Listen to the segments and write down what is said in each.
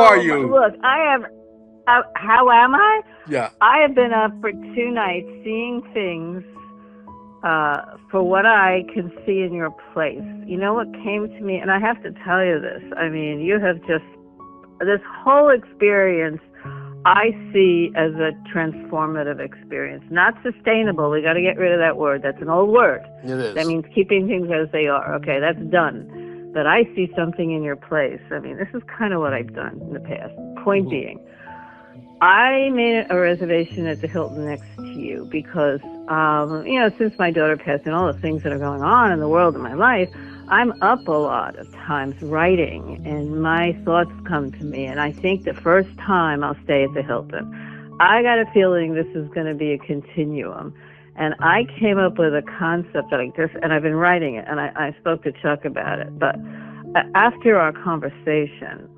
are you? Look, I am. How am I? Yeah. I have been up for 2 nights seeing things for what I can see in your place. You know what came to me, and I have to tell you this. I mean, you have just this whole experience. I see as a transformative experience, not sustainable. We got to get rid of that word. That's an old word. It is. That means keeping things as they are. Okay, that's done. But I see something in your place. I mean, this is kind of what I've done in the past. Point being, I made a reservation at the Hilton next to you because, since my daughter passed and all the things that are going on in the world in my life, I'm up a lot of times writing, and my thoughts come to me, and I think the first time I'll stay at the Hilton. I got a feeling this is going to be a continuum, and I came up with a concept like this, and I've been writing it, and I spoke to Chuck about it, but after our conversation,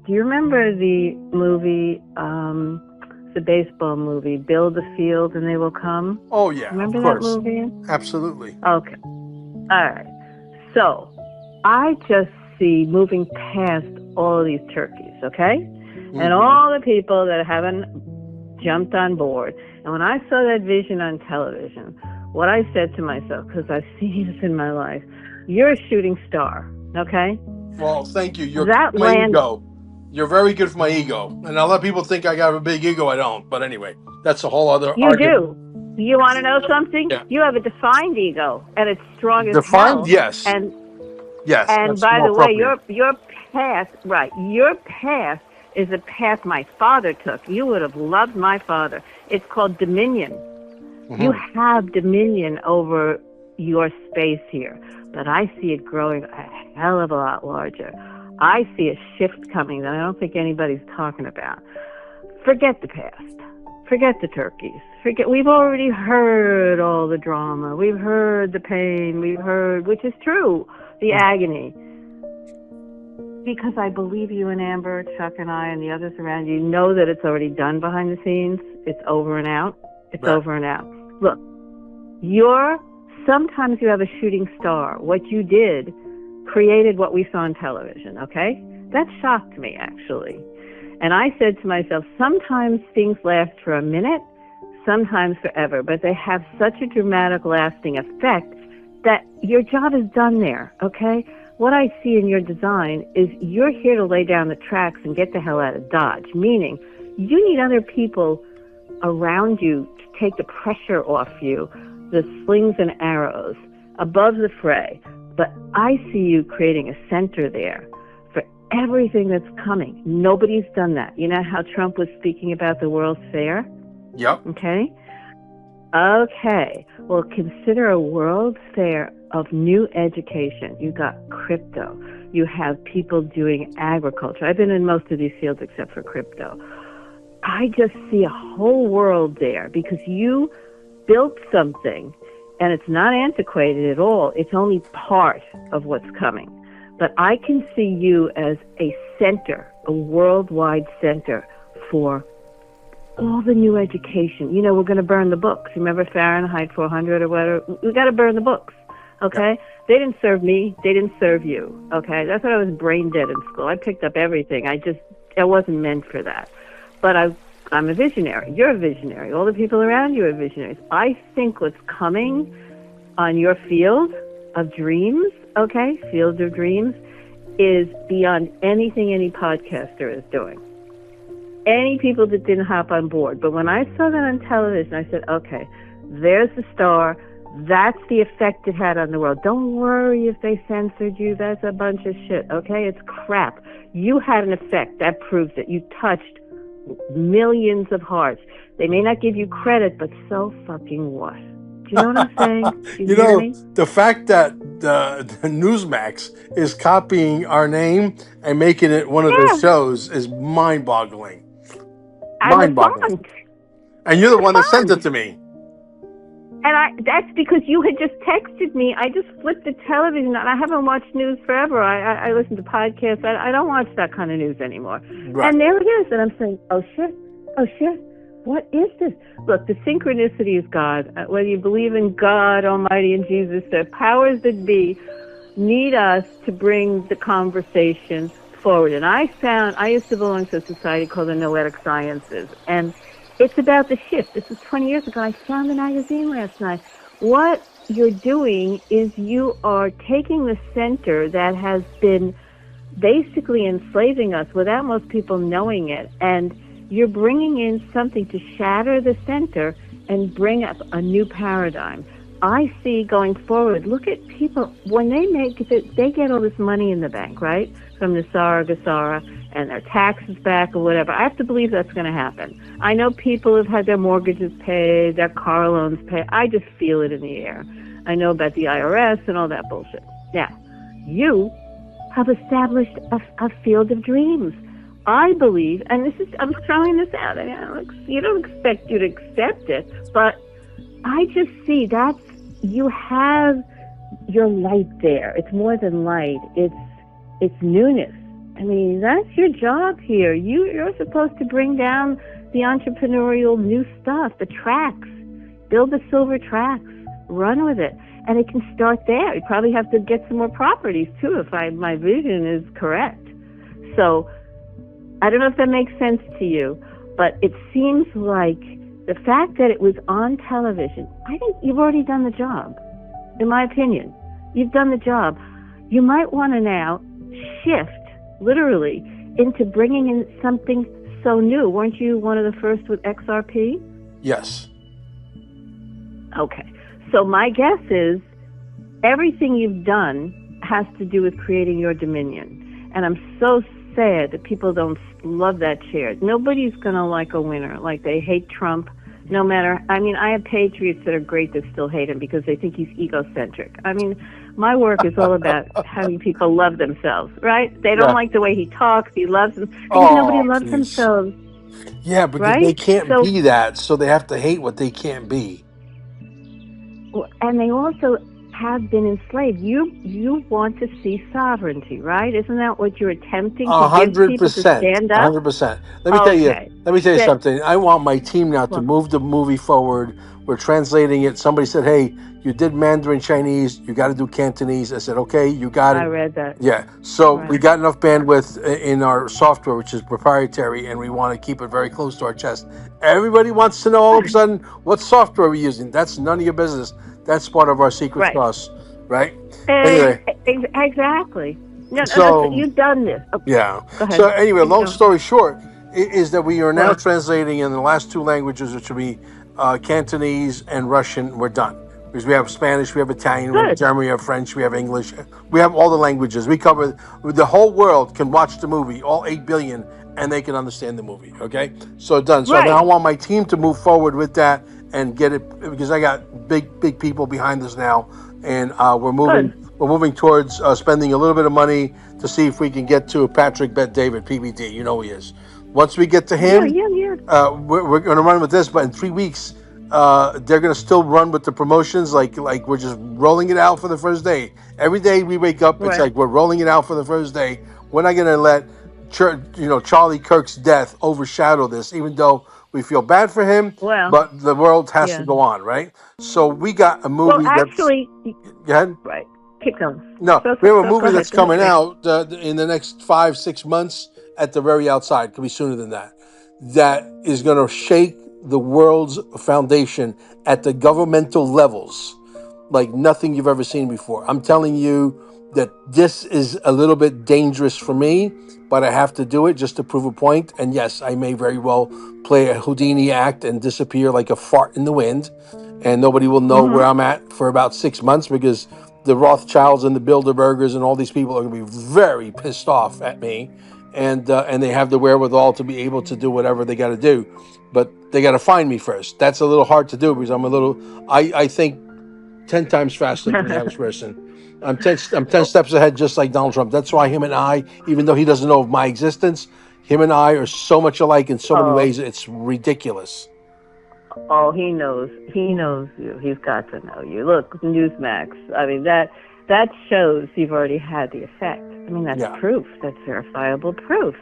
do you remember the movie, the baseball movie, Build the Field and They Will Come? Oh, yeah, remember of course. that movie? Absolutely. Okay. All right. So I just see moving past all of these turkeys, okay? And all the people that haven't jumped on board. And when I saw that vision on television, what I said to myself, because I've seen this in my life, you're a shooting star, okay? Well, thank you. You're That my land- ego. You're very good for my ego. And a lot of people think I got a big ego. I don't. But anyway, that's a whole other You argument. do. You want to know something? Yeah. You have a defined ego, and it's strong as Defined? hell. Yes. Yes. And by the way, your path, right? Your path is a path my father took. You would have loved my father. It's called dominion. You have dominion over your space here, but I see it growing a hell of a lot larger. I see a shift coming that I don't think anybody's talking about. Forget the past. Forget the turkeys. We've already heard all the drama. We've heard the pain. We've heard, which is true, the agony. Because I believe you and Amber, Chuck and I, and the others around you know that it's already done behind the scenes. It's over and out. It's over and out. Look, sometimes you have a shooting star. What you did created what we saw on television, okay? That shocked me, actually. And I said to myself, sometimes things last for a minute, sometimes forever, but they have such a dramatic lasting effect that your job is done there, okay? What I see in your design is you're here to lay down the tracks and get the hell out of Dodge, meaning you need other people around you to take the pressure off you, the slings and arrows, above the fray. But I see you creating a center there for everything that's coming. Nobody's done that. You know how Trump was speaking about the World's Fair? Yep. Okay. Well, consider a World's Fair of new education. You got crypto. You have people doing agriculture. I've been in most of these fields except for crypto. I just see a whole world there because you built something, and it's not antiquated at all. It's only part of what's coming. But I can see you as a center, a worldwide center for all the new education. You know, we're going to burn the books. Remember Fahrenheit 400 or whatever? We got to burn the books, okay? Yeah. They didn't serve me. They didn't serve you, okay? That's why I was brain dead in school. I picked up everything. I wasn't meant for that. But I'm a visionary. You're a visionary. All the people around you are visionaries. I think what's coming on your field of dreams, okay, field of dreams, is beyond anything any podcaster is doing. Any people that didn't hop on board. But when I saw that on television, I said, okay, there's the star. That's the effect it had on the world. Don't worry if they censored you. That's a bunch of shit, okay? It's crap. You had an effect. That proves it. You touched millions of hearts. They may not give you credit, but so fucking what? Do you know what I'm saying? You know, the fact that the Newsmax is copying our name and making it one of their shows is mind-boggling. Mind-boggling. And you're the one that sent it to me. And that's because you had just texted me. I just flipped the television on. I haven't watched news forever. I listen to podcasts. I don't watch that kind of news anymore. Right. And there it is. And I'm saying, oh, shit. What is this? Look, the synchronicity is God. Whether you believe in God Almighty and Jesus, the powers that be need us to bring the conversation forward. And I used to belong to a society called the Noetic Sciences, and it's about the shift. This was 20 years ago. I found the magazine last night. What you're doing is you are taking the center that has been basically enslaving us without most people knowing it, and you're bringing in something to shatter the center and bring up a new paradigm. I see going forward, look at people, when they get all this money in the bank, right, from the Gasara, and their taxes back or whatever. I have to believe that's going to happen. I know people have had their mortgages paid, their car loans paid. I just feel it in the air. I know about the IRS and all that bullshit. Now, you have established a field of dreams. I believe, and I'm throwing this out. I mean, you don't expect you to accept it, but I just see that you have your light there. It's more than light. It's newness. I mean, that's your job here. You're supposed to bring down the entrepreneurial new stuff, the tracks. Build the silver tracks. Run with it. And it can start there. You probably have to get some more properties, too, if my vision is correct. So I don't know if that makes sense to you, but it seems like the fact that it was on television, I think you've already done the job, in my opinion. You've done the job. You might want to now shift, literally, into bringing in something so new. Weren't you one of the first with XRP? Yes. Okay. So my guess is everything you've done has to do with creating your dominion. And I'm so sad that people don't love that chair. Nobody's going to like a winner. Like, they hate Trump. No matter, I mean, I have patriots that are great that still hate him because they think he's egocentric. I mean, my work is all about having people love themselves, right? They don't like the way he talks. He loves them because nobody loves themselves. Yeah, because right? they can't be that, so they have to hate what they can't be. And they also have been enslaved. You want to see sovereignty, right? Isn't that what you're attempting to give people to stand up? 100%. Let me tell you something. I want my team now to move the movie forward. We're translating it. Somebody said, "Hey, you did Mandarin Chinese. You got to do Cantonese." I said, "Okay, you got it." I read that. Yeah. So we got enough bandwidth in our software, which is proprietary, and we want to keep it very close to our chest. Everybody wants to know all of a sudden what software we're using. That's none of your business. That's part of our secret sauce, right? Anyway. Exactly. No, so you've done this. Okay. Yeah. Go ahead. So anyway, long story short, is that we are now translating in the last two languages, which will be Cantonese and Russian. We're done. Because we have Spanish, we have Italian, we have German, we have French, we have English. We have all the languages. We cover, the whole world can watch the movie, all 8 billion, and they can understand the movie, okay? So done. So now I want my team to move forward with that and get it, because I got big people behind us now, and we're moving towards spending a little bit of money to see if we can get to Patrick Bet David, PBD. You know who he is. Once we get to him, we're going to run with this, but in 3 weeks, they're going to still run with the promotions, like we're just rolling it out for the first day. Every day we wake up, it's like we're rolling it out for the first day. We're not going to let Charlie Kirk's death overshadow this, even though we feel bad for him, but the world has to go on, right? So we got a movie actually, go ahead. Right. Keep going. No, we have a movie that's coming out in the next 5-6 months at the very outside. Could be sooner than that. That is going to shake the world's foundation at the governmental levels like nothing you've ever seen before. I'm telling you that this is a little bit dangerous for me, but I have to do it just to prove a point. And yes, I may very well play a Houdini act and disappear like a fart in the wind, and nobody will know where I'm at for about 6 months, because the Rothschilds and the Bilderbergers and all these people are going to be very pissed off at me, and they have the wherewithal to be able to do whatever they got to do, but they got to find me first. That's a little hard to do because I think 10 times faster than the average person. I'm 10 steps ahead, just like Donald Trump. That's why him and I, even though he doesn't know of my existence, him and I are so much alike in so many ways. It's ridiculous. Oh, he knows. He knows you. He's got to know you. Look, Newsmax. I mean, that shows you've already had the effect. I mean, that's proof. That's verifiable proof.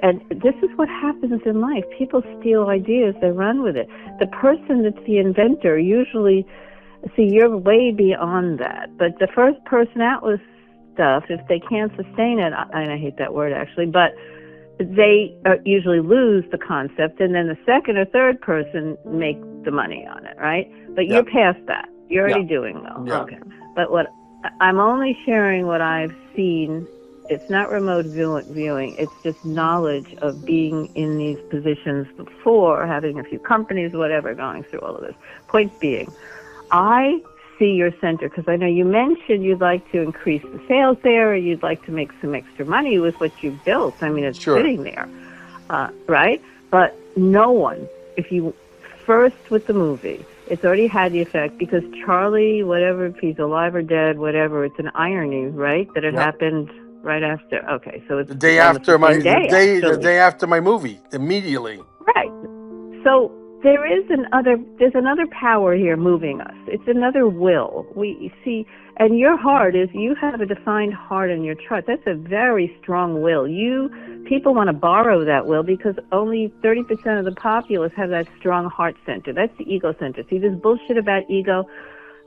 And this is what happens in life. People steal ideas. They run with it. The person that's the inventor usually, see, you're way beyond that. But the first person out was stuff, if they can't sustain it, and I hate that word actually, but they usually lose the concept, and then the second or third person make the money on it, right? But you're past that. You're already doing well. Yeah. Okay. But what I'm only sharing what I've seen. It's not remote viewing. It's just knowledge of being in these positions before, having a few companies, whatever, going through all of this. Point being, I see your center because I know you mentioned you'd like to increase the sales there, or you'd like to make some extra money with what you've built. I mean, it's sitting there, right? But no one, if you first with the movie, it's already had the effect because Charlie, whatever, if he's alive or dead, whatever, it's an irony, right? That it happened right after. Okay, so it's the day after the day after my movie, immediately. Right. So there's another power here moving us. It's another will. We see, and your heart is, you have a defined heart in your chart. That's a very strong will. People want to borrow that will because only 30% of the populace have that strong heart center. That's the ego center. See, this bullshit about ego.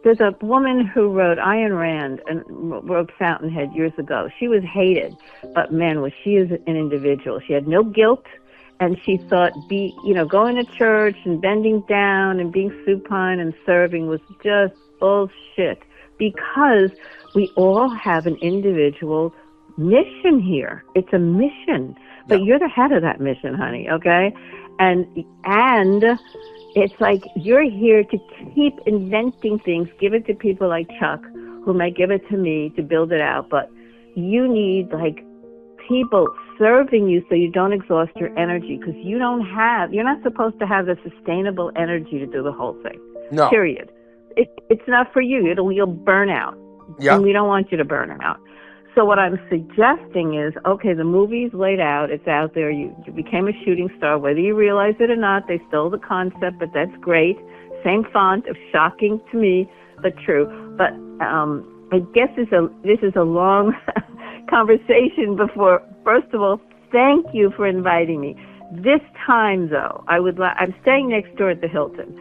There's a woman who wrote Ayn Rand and wrote Fountainhead years ago. She was hated, but man, was she is an individual. She had no guilt, and she thought going to church and bending down and being supine and serving was just bullshit because we all have an individual mission here. It's a mission, but you're the head of that mission, honey, okay? And it's like you're here to keep inventing things, give it to people like Chuck, who might give it to me to build it out. But you need like people serving you so you don't exhaust your energy because you're not supposed to have the sustainable energy to do the whole thing. No. Period. It's not for you. You'll burn out. Yeah. And we don't want you to burn out. So what I'm suggesting is, okay, the movie's laid out, it's out there, you became a shooting star, whether you realize it or not, they stole the concept, but that's great. Same font, of shocking to me, but true. But I guess this is a long conversation before, first of all, thank you for inviting me. This time, though, I'm staying next door at the Hilton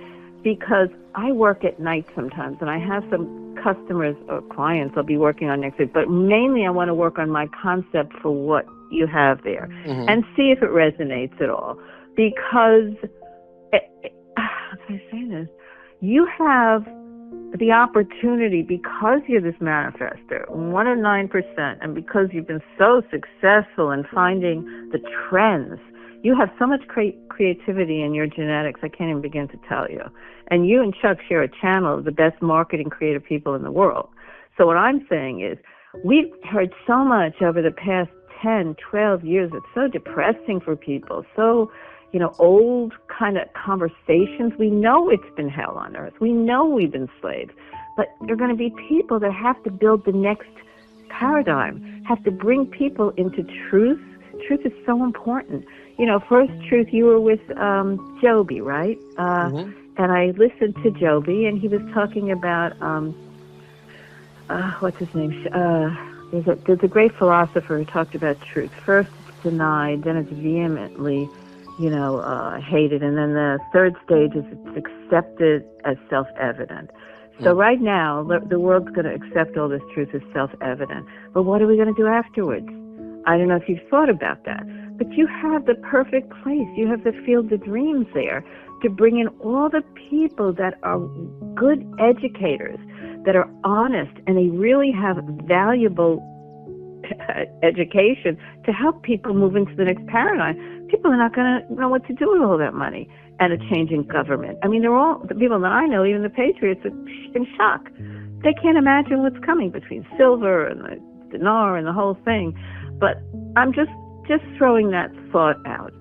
because I work at night sometimes, and I have some customers or clients I'll be working on next week, but mainly I want to work on my concept for what you have there and see if it resonates at all. Because, how can I say this? You have the opportunity, because you're this manifester, 1 in 9%, and because you've been so successful in finding the trends, you have so much creativity in your genetics, I can't even begin to tell you. And you and Chuck share a channel of the best marketing creative people in the world. So what I'm saying is, we've heard so much over the past 10, 12 years. It's so depressing for people. So, old kind of conversations. We know it's been hell on earth. We know we've been slaves. But there are going to be people that have to build the next paradigm, have to bring people into truth. Truth is so important. First Truth, you were with Joby, right? And I listened to Joby, and he was talking about, what's his name? There's a great philosopher who talked about truth. First it's denied, then it's vehemently, hated, and then the third stage is it's accepted as self-evident. So right now, the world's going to accept all this truth as self-evident. But what are we going to do afterwards? I don't know if you've thought about that. But you have the perfect place. You have the field of dreams there to bring in all the people that are good educators, that are honest, and they really have valuable education to help people move into the next paradigm. People are not going to know what to do with all that money and a changing government. I mean, the people that I know, even the patriots, are in shock. They can't imagine what's coming between silver and the dinar and the whole thing. But I'm just throwing that thought out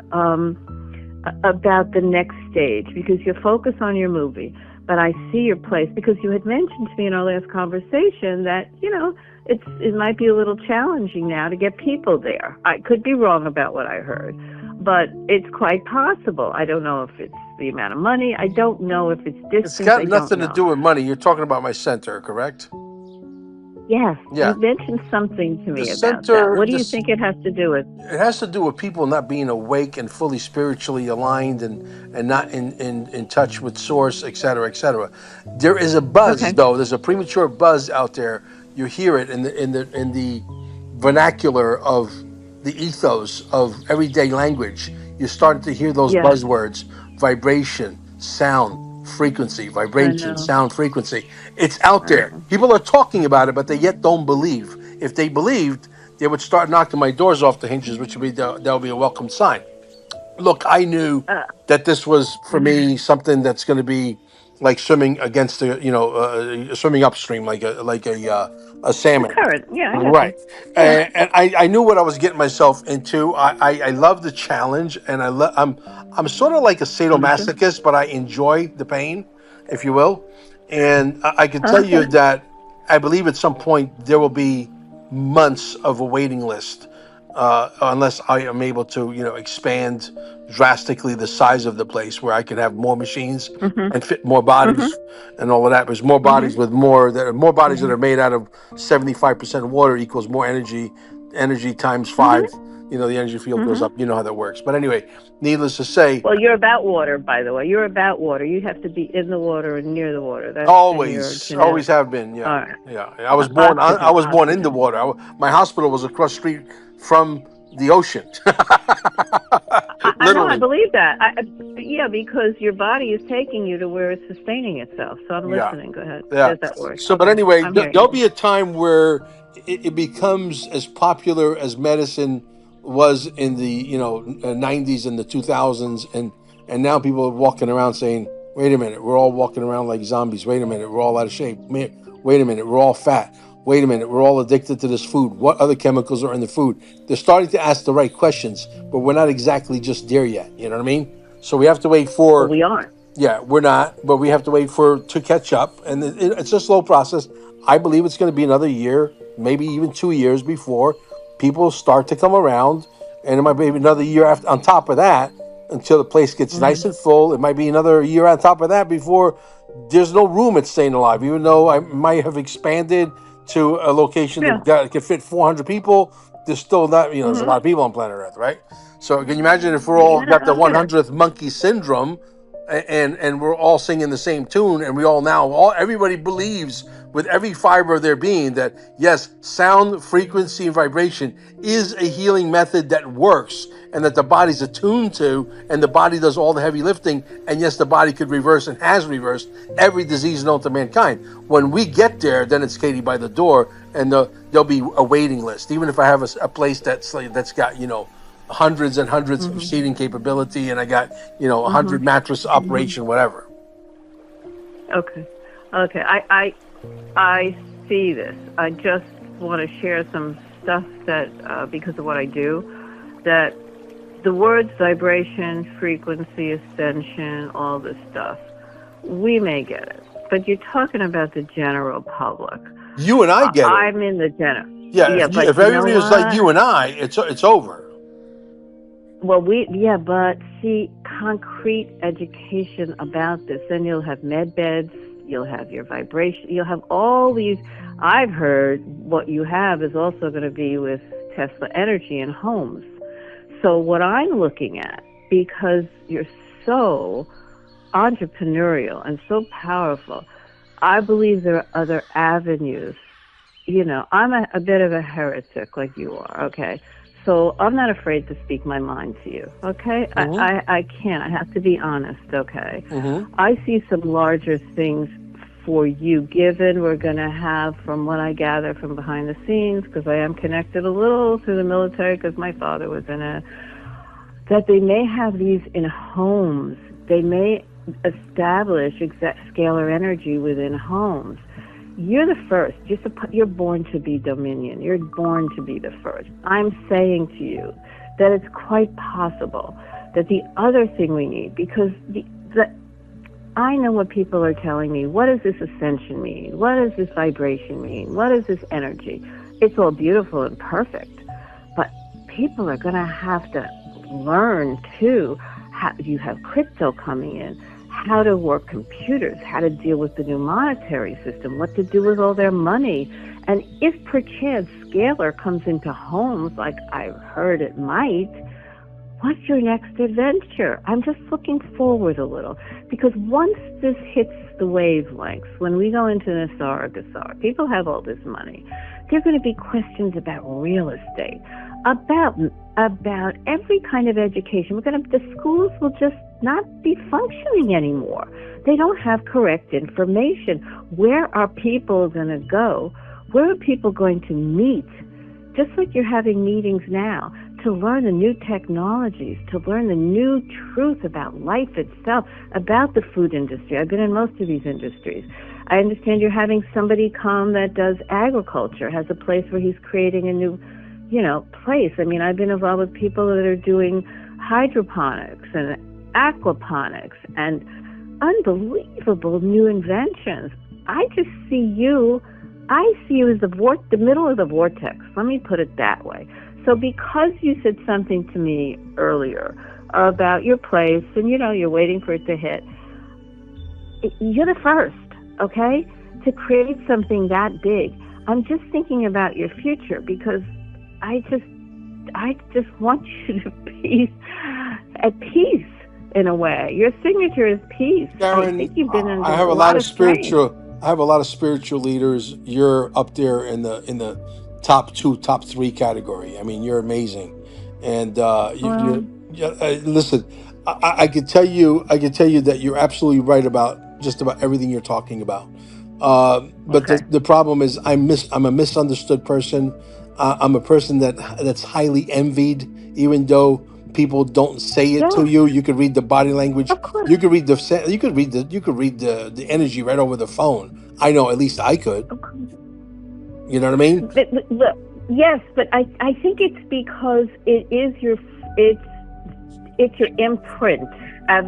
about the next stage, because you focus on your movie, but I see your place, because you had mentioned to me in our last conversation that, it might be a little challenging now to get people there. I could be wrong about what I heard, but it's quite possible. I don't know if it's the amount of money. I don't know if it's distance. It's got nothing to do with money. You're talking about my center, correct? Yes. Yeah. You mentioned something to me about that. What do you think it has to do with? It has to do with people not being awake and fully spiritually aligned and not in touch with source, et cetera, et cetera. There is a buzz, though. There's a premature buzz out there. you hear it in the vernacular of the ethos of everyday language. You started to hear those Yeah, buzzwords: vibration, sound, frequency, I vibration, know. sound, frequency. It's out I there. know. People are talking about it, but they yet don't believe. If they believed, they would start knocking my doors off the hinges, which would be that would be a welcome sign. Look, I knew Uh, that this was for me something that's going to be like swimming against the, swimming upstream a the salmon. current. Yeah, I got you. Right. Yeah. And I knew what I was getting myself into. I love the challenge, and I'm sort of like a Me too. sadomasochist, but I enjoy the pain, if you will. And I can tell you Okay. that I believe at some point there will be months of a waiting list, unless I am able to, expand drastically the size of the place where I could have more machines Mhm. and fit more Mhm. bodies and all of that. There's more bodies Mhm. with more bodies that Mhm. are made out of 75% water equals more energy. Energy times Mhm. five. The energy field goes Mhm. up. You know how that works. But anyway, needless to say, Well, you're about water, by the way. You're about water. You have to be in the water and near the water. That's in your always genetics. have been. Yeah, All right. yeah. I was born. I Oxygen. was born in the Oxygen. water. My hospital was across the street from the ocean. I know. I Literally. believe that. Yeah, because your body is taking you to where it's sustaining itself. So I'm Yeah. listening. Go ahead. Yeah. There's that word. So, but Okay. anyway, I'm hearing there'll you. be a time where it becomes as popular as medicine was in the 90s and the 2000s, and now people are walking around saying, "Wait a minute, we're all walking around like zombies. Wait a minute, we're all out of shape. Wait a minute, we're all fat. Wait a minute, we're all addicted to this food. What other chemicals are in the food?" They're starting to ask the right questions, but we're not exactly just there yet. You know what I mean? So we have to wait Well, for. we aren't. Yeah, we're not, but we have to wait for to catch up, and it's a slow process. I believe it's going to be another year, maybe even 2 years before people start to come around, and it might be another year after on top of that until the place gets nice Mhm. and full. It might be another year on top of that before there's no room at staying alive. Even though I might have expanded to a location Yeah. that could fit 400 people, there's still not. There's a Mhm. lot of people on planet Earth, right? So can you imagine if we're all got the Yeah. Yeah. 100th monkey syndrome? And we're all singing the same tune, and we all everybody believes with every fiber of their being that yes, sound, frequency, and vibration is a healing method that works, and that the body's attuned to, and the body does all the heavy lifting, and yes, the body could reverse and has reversed every disease known to mankind. When we get there, then it's Katie by the door, and there'll be a waiting list. Even if I have a place that's got hundreds and hundreds of Mhm. seating capability, and I got 100 Mhm. mattress Mhm. operation, whatever. Okay. Okay. I see this. I just want to share some stuff that because of what I do, that the words vibration, frequency, ascension, all this stuff, we may get it, but you're talking about the general public. You and I get it. I'm in the general. Yeah, Yeah, but if you know everybody was like what? you and I, it's over. Well, but see, concrete education about this. Then you'll have med beds, you'll have your vibration, you'll have all these. I've heard what you have is also going to be with Tesla energy in homes. So what I'm looking at, because you're so entrepreneurial and so powerful, I believe there are other avenues. I'm a bit of a heretic like you are, okay? So I'm not afraid to speak my mind to you, okay? Mm-hmm. I can't. I have to be honest, okay? Mm-hmm. I see some larger things for you, given we're going to have, from what I gather from behind the scenes, because I am connected a little to the military because my father was in it, that they may have these in homes. They may establish scalar energy within homes. You're the first. You're born to be dominion. You're born to be the first. I'm saying to you that it's quite possible that the other thing we need, because I know what people are telling me. What does this ascension mean? What does this vibration mean? What is this energy? It's all beautiful and perfect, but people are going to have to learn too. How you have crypto coming in, how to work computers, how to deal with the new monetary system, what to do with all their money. And if perchance scalar comes into homes, like I've heard it might, What's your next adventure? I'm just looking forward a little, because once this hits the wavelengths, when we go into Nassar, people have all this money. There are going to be questions about real estate, about every kind of education. The schools will just not be functioning anymore. They don't have correct information. Where are people going to go? Where are people going to meet? Just like you're having meetings now, to learn the new technologies, to learn the new truth about life itself, about the food industry. I've been in most of these industries. I understand you're having somebody come that does agriculture, has a place where he's creating a new, place. I mean, I've been involved with people that are doing hydroponics and aquaponics and unbelievable new inventions. I see you as the middle of the vortex. Let me put it that way. So because you said something to me earlier about your place and, you're waiting for it to hit, you're the first, okay, to create something that big. I'm just thinking about your future, because I just want you to be at peace in a way. Your signature is peace. Karen, I think you've been under I have a lot of spiritual. I have a lot of spiritual leaders. You're up there in the top 2, top 3 category. I mean, you're amazing, and listen. I could tell you. That you're absolutely right about just about everything you're talking about. But Okay. the problem is, I'm a misunderstood person. I'm a person that's highly envied, even though people don't say it to Yeah, you. You could read the body language. of course. You could read the energy right over the phone. I know, at least I could. You know what I mean? Look, yes, but I think it's because it's your imprint as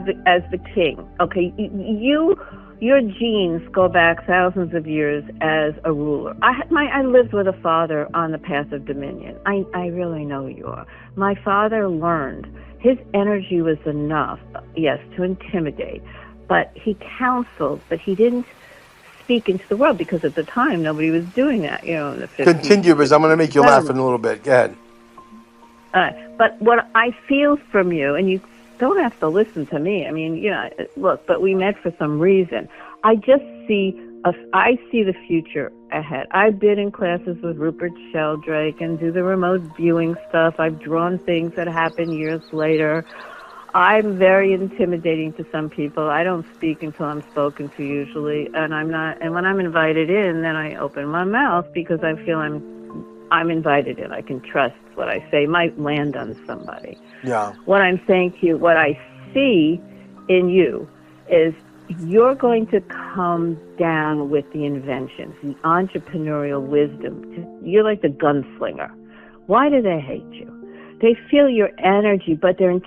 the king. Okay, your genes go back thousands of years as a ruler. I lived with a father on the path of dominion. I really know you are. My father learned. His energy was enough, yes, to intimidate, but he counseled, but he didn't speak into the world, because at the time nobody was doing that, in the 50s. Continue, because I'm going to make you laugh in a little bit. Go ahead. But what I feel from you, and you don't have to listen to me. I mean, look, but we met for some reason. I see the future ahead. I've been in classes with Rupert Sheldrake and do the remote viewing stuff. I've drawn things that happen years later. I'm very intimidating to some people. I don't speak until I'm spoken to usually, and when I'm invited in, then I open my mouth, because I feel I'm invited in. I can trust what I say might land on somebody. Yeah. What I'm saying to you, what I see in you is you're going to come down with the inventions, the entrepreneurial wisdom. You're like the gunslinger. Why do they hate you? They feel your energy, but they're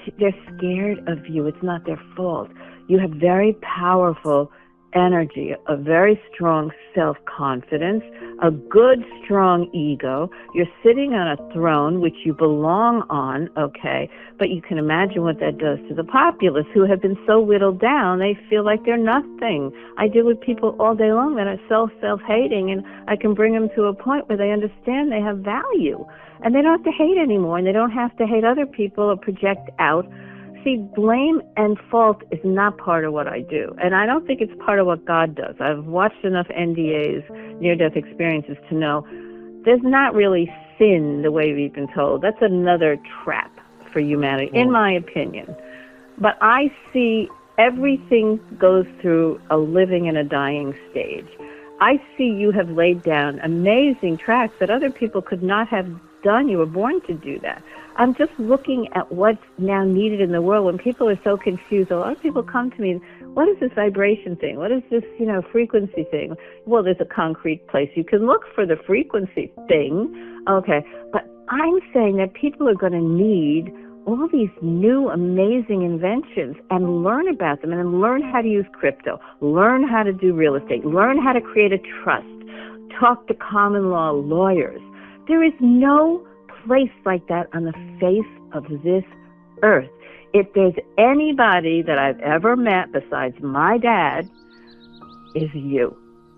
scared of you. It's not their fault. You have very powerful energy, a very strong self-confidence, a good, strong ego. You're sitting on a throne which you belong on, okay? But you can imagine what that does to the populace, who have been so whittled down, they feel like they're nothing. I deal with people all day long that are self-hating, and I can bring them to a point where they understand they have value. And they don't have to hate anymore, and they don't have to hate other people or project out. See, blame and fault is not part of what I do. And I don't think it's part of what God does. I've watched enough NDAs, near-death experiences, to know there's not really sin the way we've been told. That's another trap for humanity, in my opinion. But I see everything goes through a living and a dying stage. I see you have laid down amazing tracks that other people could not have done. You were born to do that. I'm just looking at what's now needed in the world. When people are so confused, a lot of people come to me, what is this vibration thing? What is this, frequency thing? Well, there's a concrete place you can look for the frequency thing. Okay, but I'm saying that people are going to need all these new amazing inventions and learn about them, and then learn how to use crypto, learn how to do real estate, learn how to create a trust, talk to common law lawyers. There is no place like that on the face of this earth. If there's anybody that I've ever met besides my dad, is you.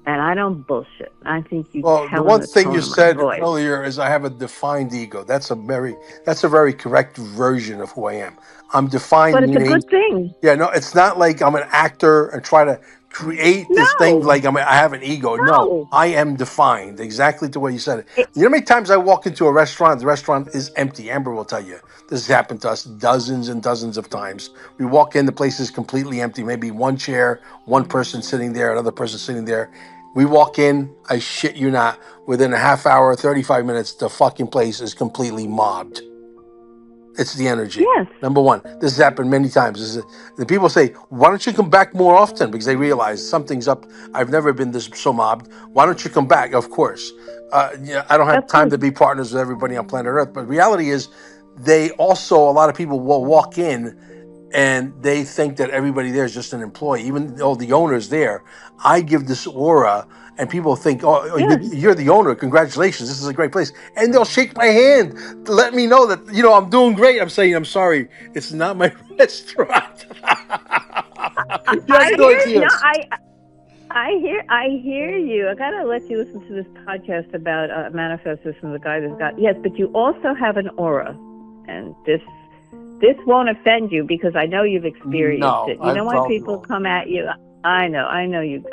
And I don't bullshit. I think you Well, the tell in one the thing you tone of my said voice. earlier is I have a defined ego. That's a very correct version of who I am. I'm But defined it's a meaning, good thing. yeah, no, it's not like I'm an actor and try to create this thing No, like I have an ego. No, no. I am defined exactly to what you said. It, You know how many times I walk into a restaurant, the restaurant is empty. Amber will tell you this has happened to us dozens and dozens of times. We walk in, the place is completely empty. Maybe one chair, one person sitting there, another person sitting there. We walk in, I shit you not, within a half hour, 35 minutes, the fucking place is completely mobbed. It's the energy. yes, Number one, this has happened many times. The people say, "Why don't you come back more often?" Because they realize something's up. I've never been this so mobbed. Why don't you come back? Of course, yeah, I don't have of time course. to be partners with everybody on planet Earth. But reality is, they also a lot of people will walk in and they think that everybody there is just an employee, even though the owner's there. I give this aura, and people think, "Oh, Yes. you're the owner. Congratulations, this is a great place." And they'll shake my hand to let me know that I'm doing great. I'm saying, "I'm sorry, it's not my restaurant." You I have no hear no, idea. I hear you. I gotta let you listen to this podcast about manifest this from the guy that's got yes, but you also have an aura, and this won't offend you because I know you've experienced No, it. You I know why don't people know. come at you? I know you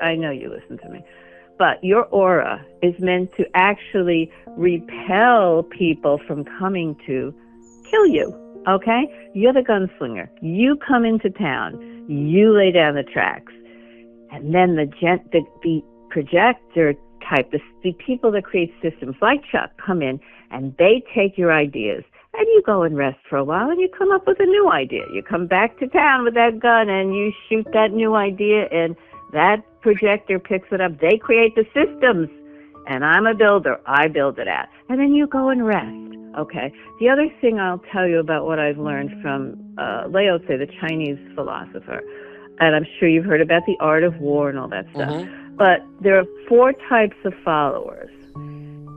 listen to me. But your aura is meant to actually repel people from coming to kill you. Okay? You're the gunslinger. You come into town. You lay down the tracks. And then the projector type, the people that create systems like Chuck come in and they take your ideas and you go and rest for a while and you come up with a new idea. You come back to town with that gun and you shoot that new idea and that projector picks it up. They create the systems and I'm a builder. I build it out. And then you go and rest. Okay. The other thing I'll tell you about what I've learned from Lao Tse, the Chinese philosopher, and I'm sure you've heard about the art of war and all that stuff. Mm-hmm. But there are 4 types of followers.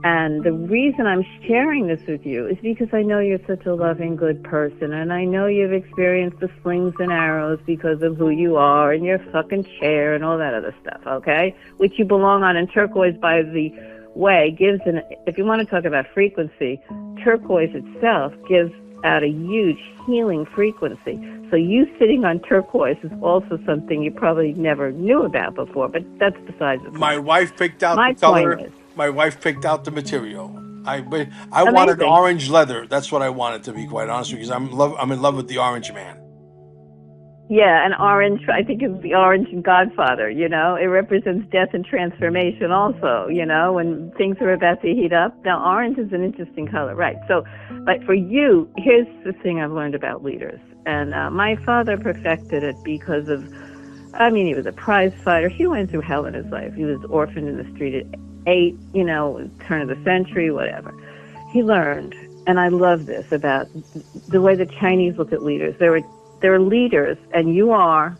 And the reason I'm sharing this with you is because I know you're such a loving, good person. And I know you've experienced the slings and arrows because of who you are and your fucking chair and all that other stuff, okay? Which you belong on. And turquoise, by the way, gives if you want to talk about frequency, turquoise itself gives out a huge healing frequency. So you sitting on turquoise is also something you probably never knew about before, but that's besides the point. My wife picked out My the color. point is, My wife picked out the material. I wanted amazing. orange leather. That's what I wanted, to be quite honest, because I'm in love with the orange man. Yeah, and orange, I think it's the orange in Godfather, It represents death and transformation also, when things are about to heat up. Now, orange is an interesting color, right? So, but for you, here's the thing I've learned about leaders. And my father perfected it because of, he was a prize fighter. He went through hell in his life. He was orphaned in the street at 8, turn of the century, whatever. He learned, and I love this, about the way the Chinese look at leaders. There are leaders, and you're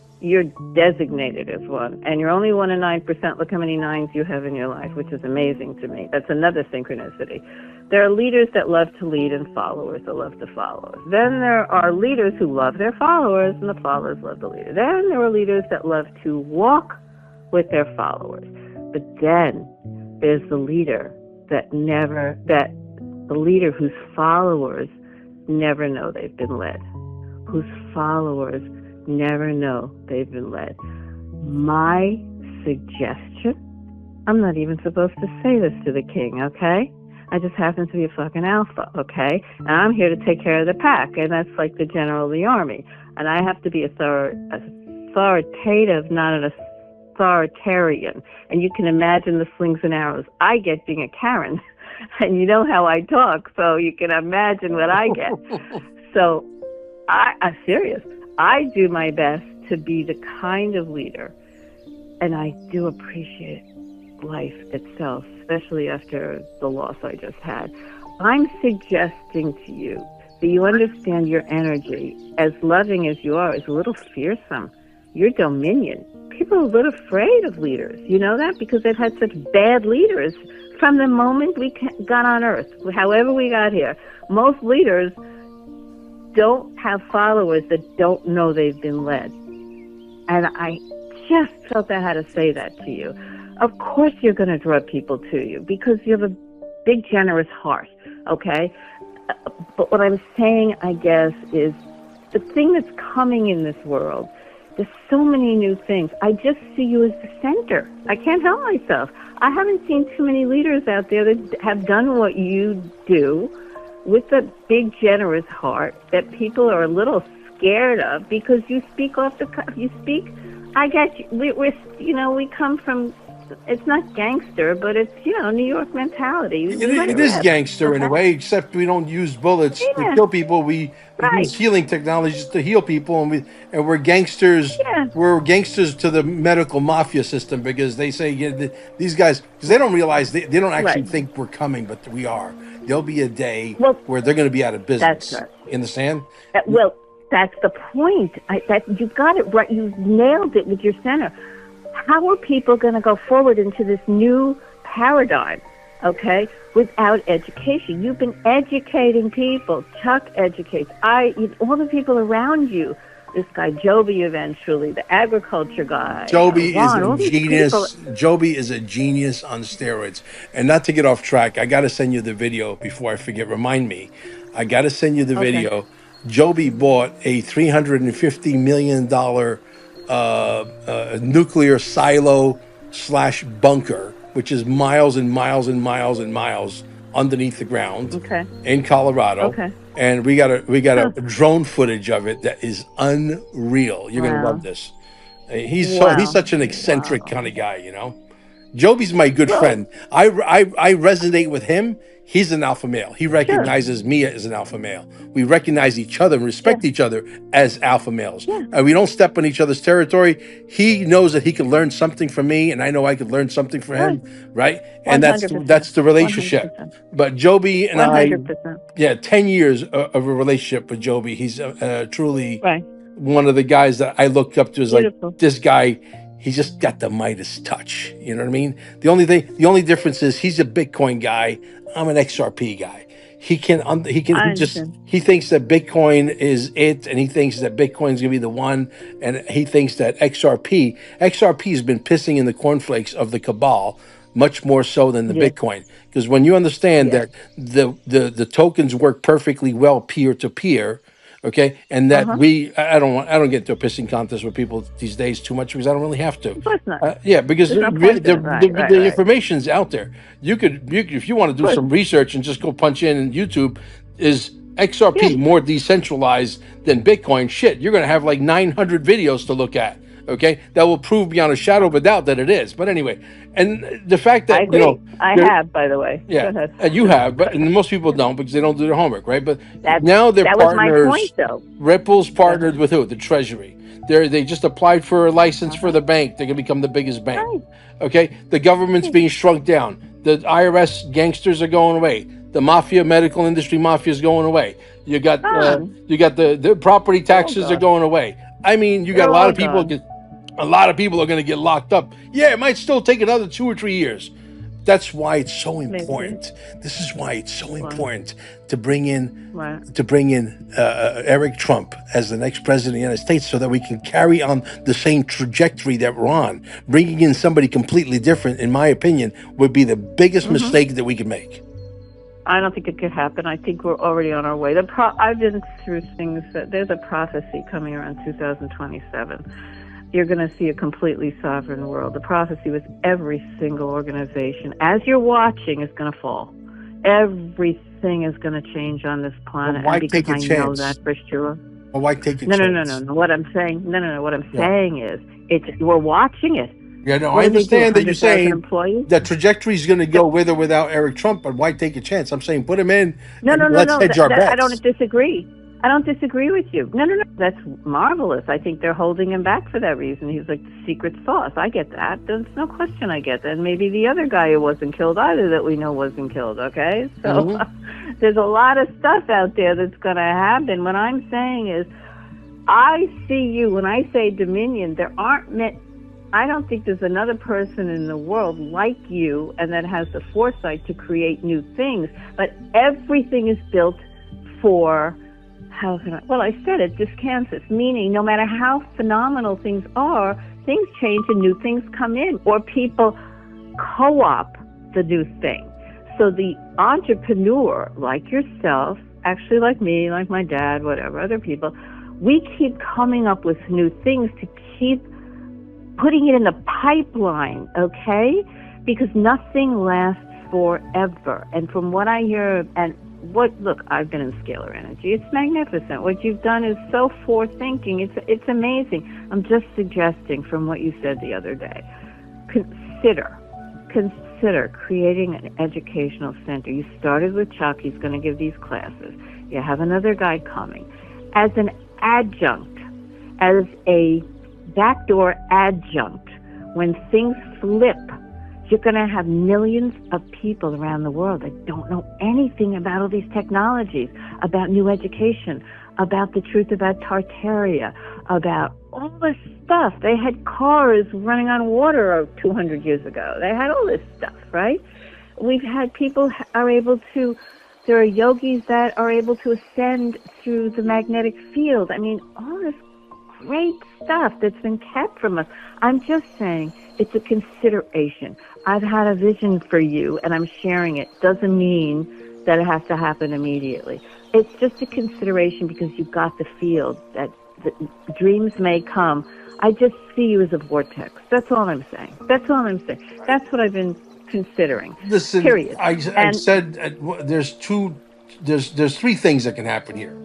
designated as one, and you're only 1 in 9%. Look how many 9s you have in your life, which is amazing to me. That's another synchronicity. There are leaders that love to lead and followers that love the followers. Then there are leaders who love their followers, and the followers love the leader. Then there are leaders that love to walk with their followers. But then there's the leader the leader whose followers never know they've been led, whose followers never know they've been led. My suggestion, I'm not even supposed to say this to the king, okay? I just happen to be a fucking alpha, okay? And I'm here to take care of the pack, and that's like the general of the army. And I have to be authoritative, not an authoritarian. And you can imagine the slings and arrows I get being a Karen. And you know how I talk, so you can imagine what I get. So I'm serious. I do my best to be the kind of leader, and I do appreciate life itself, especially after the loss I just had. I'm suggesting to you that you understand your energy, as loving as you are, is a little fearsome. Your dominion. People are a little afraid of leaders. You know that? Because they've had such bad leaders from the moment we got on Earth, however we got here. Most leaders don't have followers that don't know they've been led. And I just felt I had to say that to you. Of course you're going to draw people to you because you have a big, generous heart, okay? But what I'm saying, I guess, is the thing that's coming in this world, there's so many new things. I just see you as the center. I can't help myself. I haven't seen too many leaders out there that have done what you do with a big, generous heart that people are a little scared of because you speak off the cuff. You speak, I get you. We come from, it's not gangster, but it's, New York mentality. It is gangster in a way, except we don't use bullets to kill people. We use healing technologies to heal people, and we're gangsters. Yeah. We're gangsters to the medical mafia system because they say these guys, because they don't realize they don't actually think we're coming, but we are. There'll be a day where they're going to be out of business. That's right. You understand? Well, that's the point. You got it right. You nailed it with your center. How are people going to go forward into this new paradigm, okay, without education? You've been educating people. Chuck educates. All the people around you, this guy Joby eventually, the agriculture guy. Joby is a genius. Joby is a genius on steroids. And not to get off track, I got to send you the video before I forget. Remind me. I got to send you the video. Joby bought a $350 million nuclear silo / bunker, which is miles and miles and miles and miles underneath the ground in Colorado. And we got a drone footage of it that is unreal. You're gonna love this. He's such an eccentric kind of guy, Joby's my good friend. I resonate with him. He's an alpha male. He recognizes me as an alpha male. We recognize each other and respect each other as alpha males. And we don't step on each other's territory. He knows that he can learn something from me, and I know I could learn something from him, right? And that's the relationship. 100%. But Joby and 100%. 10 years of a relationship with Joby. He's truly one of the guys that I looked up to as like, this guy, he's just got the Midas touch. You know what I mean? The only difference is he's a Bitcoin guy. I'm an XRP guy. He thinks that Bitcoin is it, and he thinks that Bitcoin's gonna be the one, and he thinks that XRP has been pissing in the cornflakes of the cabal much more so than the Bitcoin. Because when you understand that the tokens work perfectly well peer to peer, okay, and that I don't get into a pissing contest with people these days too much because I don't really have to. Of course not. Because the information's out there. You could if you want to do some research and just go punch in YouTube, is XRP more decentralized than Bitcoin? Shit, you're going to have like 900 videos to look at. Okay, that will prove beyond a shadow of a doubt that it is. But anyway, and the fact that I have, by the way. Yeah, and you have, but and most people don't because they don't do their homework, right? But now they're partners. Was my point, though. Ripple's partnered with who? The Treasury. They just applied for a license for the bank. They're gonna become the biggest bank. Right. Okay, the government's being shrunk down. The IRS gangsters are going away. The mafia, medical industry mafia is going away. You got the property taxes are going away. I mean, you got a lot of people. A lot of people are going to get locked up. Yeah, it might still take another 2 or 3 years. That's why it's so important. This is why it's so important to bring in Eric Trump as the next president of the United States, so that we can carry on the same trajectory that we're on. Bringing in somebody completely different, in my opinion, would be the biggest mistake that we could make. I don't think it could happen. I think we're already on our way. I've been through things that there's a prophecy coming around 2027. You're going to see a completely sovereign world. The prophecy was every single organization, as you're watching, is going to fall. Everything is going to change on this planet. Well, why take a chance? I know that for sure. Well, why take a chance? No. What I'm saying, What I'm saying is, we're watching it. Yeah, no, I understand that you're saying that trajectory is going to go with or without Eric Trump, but why take a chance? I'm saying put him in. Let's hedge our bets. I don't disagree. I don't disagree with you. No. That's marvelous. I think they're holding him back for that reason. He's like the secret sauce. I get that. There's no question I get that. And maybe the other guy who wasn't killed either that we know wasn't killed, okay? So there's a lot of stuff out there that's going to happen. What I'm saying is, I see you, when I say Dominion, I don't think there's another person in the world like you and that has the foresight to create new things. But everything is built for... I said it, discansus, meaning no matter how phenomenal things are, things change and new things come in. Or people, co-op the new thing. So the entrepreneur, like yourself, actually like me, like my dad, whatever, other people, we keep coming up with new things to keep putting it in the pipeline, okay? Because nothing lasts forever. And from what I hear, look, I've been in scalar energy. It's magnificent. What you've done is so forward-thinking. It's amazing. I'm just suggesting from what you said the other day. Consider creating an educational center. You started with Chuck. He's going to give these classes. You have another guy coming. As an adjunct, as a backdoor adjunct, when things flip, you're going to have millions of people around the world that don't know anything about all these technologies, about new education, about the truth about Tartaria, about all this stuff. They had cars running on water 200 years ago. They had all this stuff, right? We've had people there are yogis that are able to ascend through the magnetic field. I mean, all this great stuff that's been kept from us. I'm just saying it's a consideration. I've had a vision for you, and I'm sharing it. Doesn't mean that it has to happen immediately. It's just a consideration because you've got the field that the dreams may come. I just see you as a vortex. That's all I'm saying. That's what I've been considering. Listen, Period. I said there's three things that can happen here.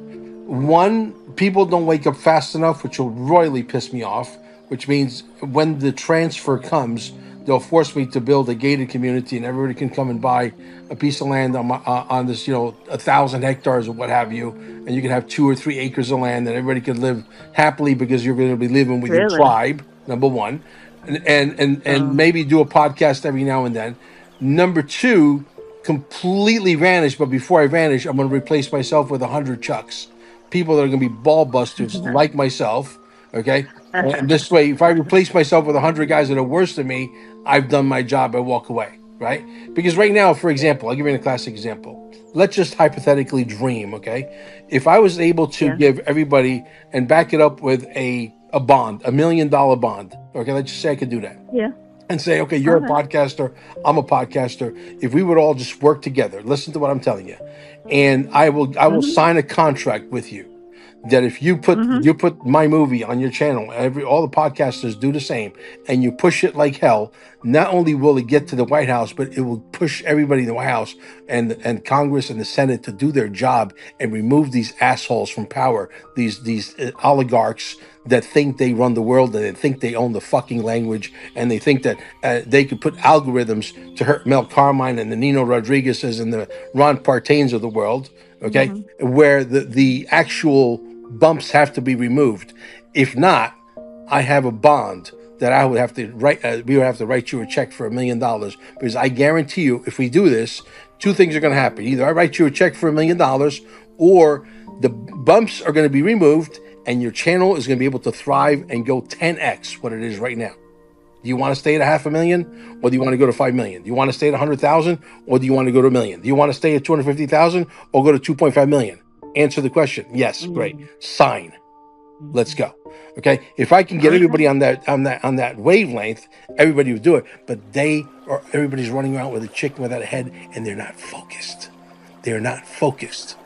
One, people don't wake up fast enough, which will royally piss me off, which means when the transfer comes, they'll force me to build a gated community and everybody can come and buy a piece of land on this, 1,000 hectares or what have you. And you can have 2 or 3 acres of land and everybody can live happily because you're going to be living with your tribe, number one. And maybe do a podcast every now and then. Number two, completely vanish. But before I vanish, I'm going to replace myself with 100 Chucks. People that are going to be ball busters like myself. Okay. And this way, if I replace myself with 100 guys that are worse than me, I've done my job. I walk away. Right. Because right now, for example, I'll give you a classic example. Let's just hypothetically dream. Okay. If I was able to give everybody and back it up with a bond, $1 million bond. Okay. Let's just say I could do that. Yeah. And say, okay, you're a podcaster, I'm a podcaster. If we would all just work together, listen to what I'm telling you, and I will sign a contract with you that if you put my movie on your channel, all the podcasters do the same, and you push it like hell, not only will it get to the White House, but it will push everybody in the White House and Congress and the Senate to do their job and remove these assholes from power, these oligarchs that think they run the world and they think they own the fucking language and they think that they could put algorithms to hurt Mel Carmine and the Nino Rodriguez's and the Ron Partains of the world, okay, where the actual bumps have to be removed. If not, I have a bond that I would have to write. We would have to write you a check for $1 million because I guarantee you, if we do this, two things are going to happen. Either I write you a check for $1 million, or the bumps are going to be removed, and your channel is going to be able to thrive and go 10x what it is right now. Do you want to stay at $500,000, or do you want to go to 5 million? Do you want to stay at 100,000, or do you want to go to 1 million? Do you want to stay at 250,000, or go to 2.5 million? Answer the question. Yes, great. Sign. Let's go. Okay. If I can get everybody on that wavelength, everybody would do it. But everybody's running around with a chicken without a head, and they're not focused. They're not focused.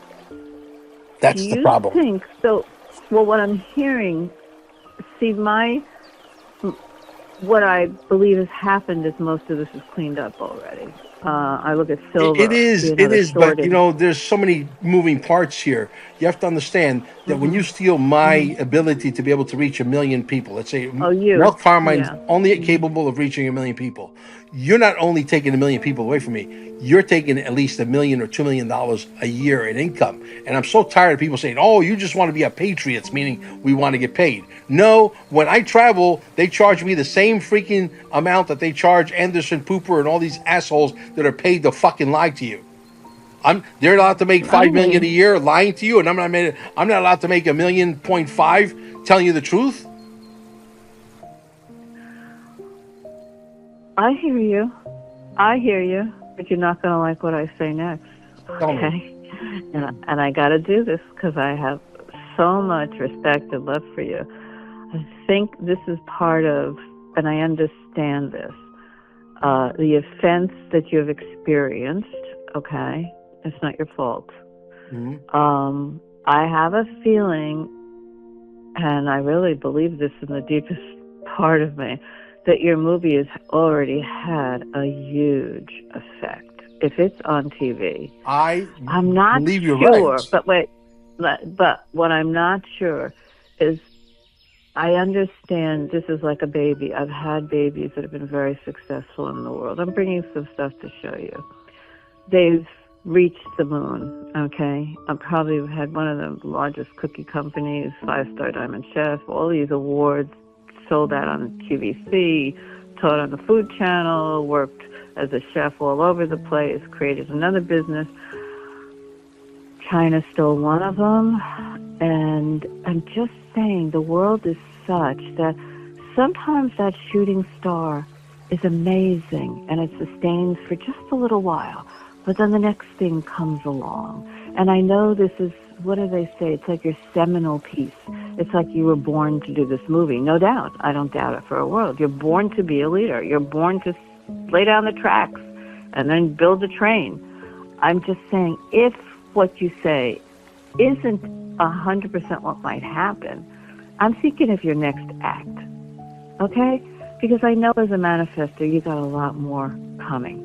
That's the problem. Do you think so? Well, what I'm hearing, see, what I believe has happened is most of this is cleaned up already. I look at silver. It is, but there's so many moving parts here. You have to understand that when you steal my ability to be able to reach 1 million people, let's say Mel Carmine's only capable of reaching 1 million people. You're not only taking 1 million people away from me, you're taking at least $1 million or $2 million a year in income. And I'm so tired of people saying, oh, you just want to be a patriot, meaning we want to get paid. No, when I travel, they charge me the same freaking amount that they charge Anderson Pooper and all these assholes that are paid to fucking lie to you. They're allowed to make $5 million a year lying to you, and I'm not allowed to make $1.5 million telling you the truth. I hear you, but you're not going to like what I say next. Okay, and I got to do this because I have so much respect and love for you. I think this is part of, and I understand this. the offense that you've experienced, okay, it's not your fault. Mm-hmm. I have a feeling, and I really believe this in the deepest part of me, that your movie has already had a huge effect. If it's on TV, I'm not believe you're sure, right. but wait, but what I'm not sure is I understand this is like a baby. I've had babies that have been very successful in the world. I'm bringing some stuff to show you. They've reached the moon, okay? I probably had one of the largest cookie companies, 5-star Diamond Chef, all these awards, sold out on QVC, taught on the Food Channel, worked as a chef all over the place, created another business. China stole one of them, and I'm just saying the world is such that sometimes that shooting star is amazing and it sustains for just a little while, but then the next thing comes along. And I know this is, what do they say? It's like your seminal piece. It's like you were born to do this movie. No doubt. I don't doubt it for a world. You're born to be a leader. You're born to lay down the tracks and then build a train. I'm just saying, if what you say isn't 100% what might happen, I'm thinking of your next act, okay? Because I know as a manifestor, you got a lot more coming.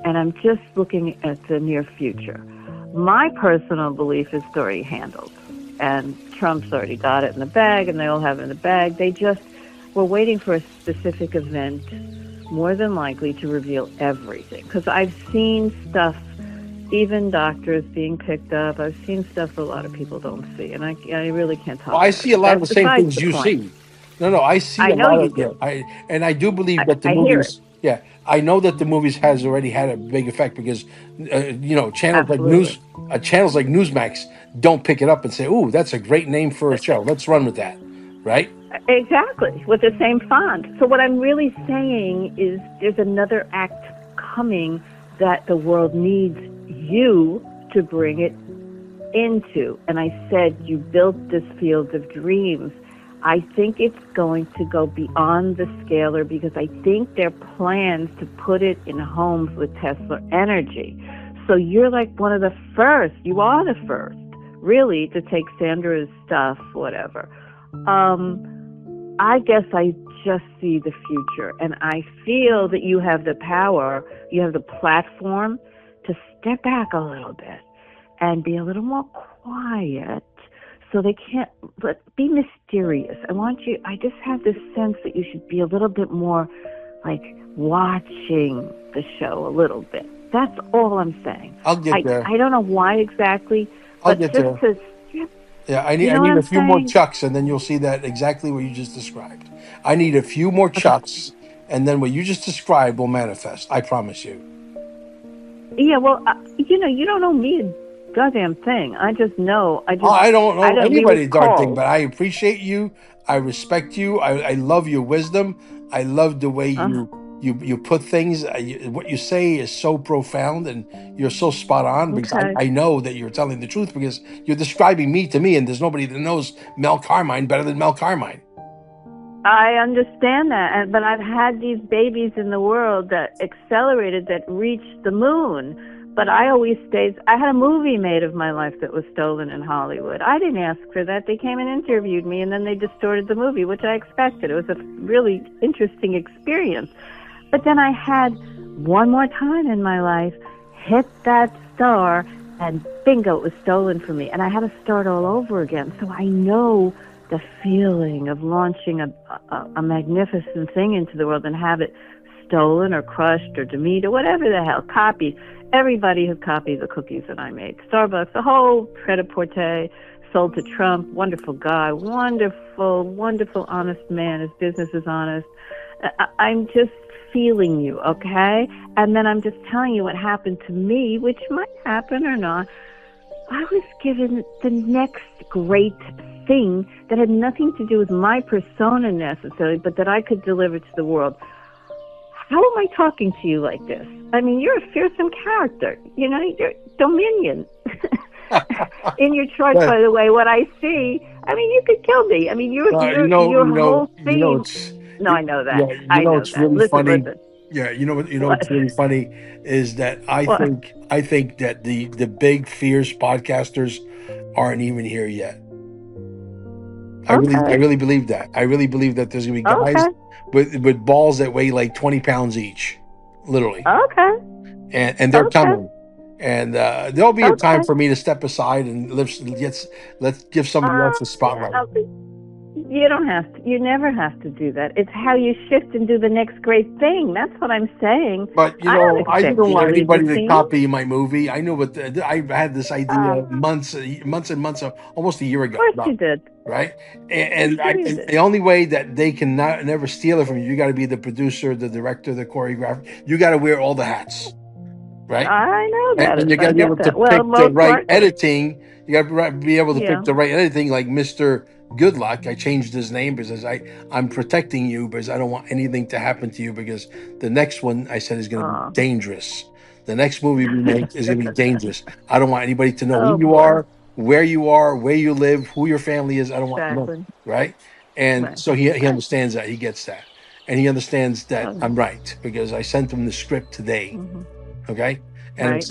And I'm just looking at the near future. My personal belief is it's already handled. And Trump's already got it in the bag, and they all have it in the bag. They just were waiting for a specific event, more than likely, to reveal everything. Because I've seen stuff, even doctors being picked up. I've seen stuff a lot of people don't see, and I really can't talk about it. I see a lot of the same things you see. No, I see a lot of it. I do believe that the movies. Yeah, I know that the movies has already had a big effect because, channels Absolutely. like Newsmax don't pick it up and say, "Ooh, that's a great name for a show. Let's run with that." Right? Exactly, with the same font. So what I'm really saying is there's another act coming that the world needs you to bring it into. And I said, you built this field of dreams. I think it's going to go beyond the scalar because I think there are plans to put it in homes with Tesla energy. So you're like one of the first, you are the first, really, to take Sandra's stuff, whatever. I guess I just see the future, and I feel that you have the power, you have the platform to step back a little bit and be a little more quiet so they can't, but be mysterious. I just have this sense that you should be a little bit more like watching the show a little bit. That's all I'm saying. I'll get there. I don't know why exactly, but just there. I need a few more chucks, and then you'll see that exactly what you just described. I need a few more chucks, and then what you just described will manifest. I promise you. Yeah, well, you don't know me a goddamn thing. I just know. I don't know anybody a darn thing, but I appreciate you. I respect you. I love your wisdom. I love the way you put things. What you say is so profound, and you're so spot on because I know that you're telling the truth because you're describing me to me, and there's nobody that knows Mel Carmine better than Mel Carmine. I understand that, but I've had these babies in the world that accelerated, that reached the moon. But I always stayed. I had a movie made of my life that was stolen in Hollywood. I didn't ask for that. They came and interviewed me, and then they distorted the movie, which I expected. It was a really interesting experience. But then I had one more time in my life hit that star, and bingo, it was stolen from me. And I had to start all over again. So I know the feeling of launching a magnificent thing into the world and have it stolen or crushed or demeaned or whatever the hell, copied. Everybody has copied the cookies that I made. Starbucks, the whole pret-a-porter, sold to Trump. Wonderful guy, wonderful, honest man. His business is honest. I'm just feeling you, okay? And then I'm just telling you what happened to me, which might happen or not. I was given the next great thing that had nothing to do with my persona necessarily, but that I could deliver to the world. How am I talking to you like this? I mean, you're a fearsome character. You're Dominion. In your chart, by the way, what I see, I mean, you could kill me. I mean, your whole thing. No, I know that. Yeah, it's really funny. Yeah, What? what's really funny is that What? I think that the big fierce podcasters aren't even here yet. I Okay. really believe that. I really believe that there's gonna be guys Okay. with balls that weigh like 20 pounds each, literally, Okay. and they're Okay. coming. And there'll be a time Okay. for me to step aside and let's give somebody else the spotlight. Yeah, you don't have to. You never have to do that. It's how you shift and do the next great thing. That's what I'm saying. But I don't I expect didn't you to want lead the anybody to team. copy my movie. I knew what I had this Of idea months and months, almost a year ago. course you No, did. right? I'm And sure you and did. the only way that they can never steal it from you, you got to be the producer, the director, the choreographer. You got to wear all the hats, right? I know that. And you got I to be get able to that. Well, pick the most right partly. editing. You got to be able to pick Yeah. the right editing, like Mr. Good Luck. I changed his name because I'm protecting you because I don't want anything to happen to you because the next one I said is going to be Oh. dangerous. The next movie we make is going to be dangerous. I don't want anybody to know who Oh you boy. are, where you live, who your family is. I don't want no, Exactly. right? And Right. so he Right. understands that. He gets that. And he understands that Okay. I'm right because I sent him the script today. Hmm. Okay, and Right. I Right.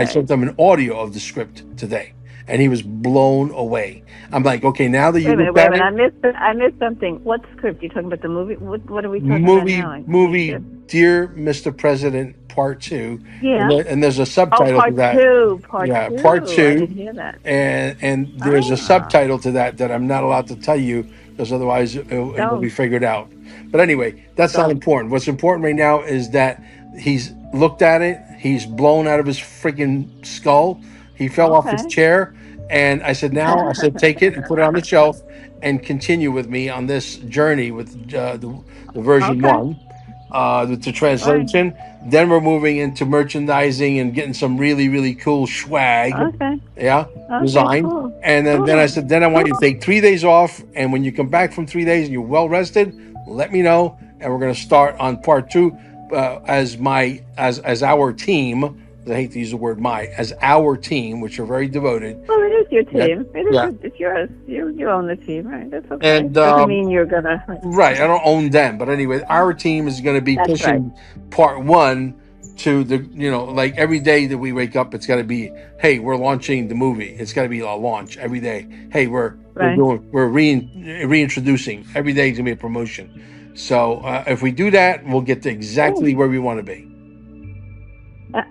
sent them an audio of the script today, and he was blown away. I'm like, okay, now that you Wait a minute. looked Wait a at minute. it, I missed something. What script? You talking about the movie? What are we talking about now? You movie, said. Dear Mr. President, Part Two, Yeah. and there's a Oh, subtitle to part that. two. Part Yeah, Part two. I Two, didn't hear that. and there's a Ah. subtitle to that I'm not allowed to tell you because otherwise it'll be Don't. figured out. But anyway, that's not Don't. important. What's important right now is that he's looked at it. He's blown out of his freaking skull. He fell off his Okay. chair, and I said, take it and put it on the shelf and continue with me on this journey with the version Okay. one, with the Right. translation. Then we're moving into merchandising and getting some really, really cool swag. Okay. Yeah, Okay. design. Cool. And then I Cool. said, then I want you to Cool. take 3 days off. And when you come back from 3 days and you're well rested, let me know. And we're going to start on part two as our team. I hate to use the word my, as our team, which are very devoted. Well, it is your Yeah. team. It is. Yeah. It's yours. You own the team, right? That's okay. And Doesn't mean you're gonna. right, I don't own them, but anyway, our team is going to be That's right. pushing part one to the, like every day that we wake up, it's got to be, hey, we're launching the movie. It's got to be a launch every day. Hey, Right. we're reintroducing every day. It's gonna be a promotion. So if we do that, we'll get to exactly Cool. where we want to be.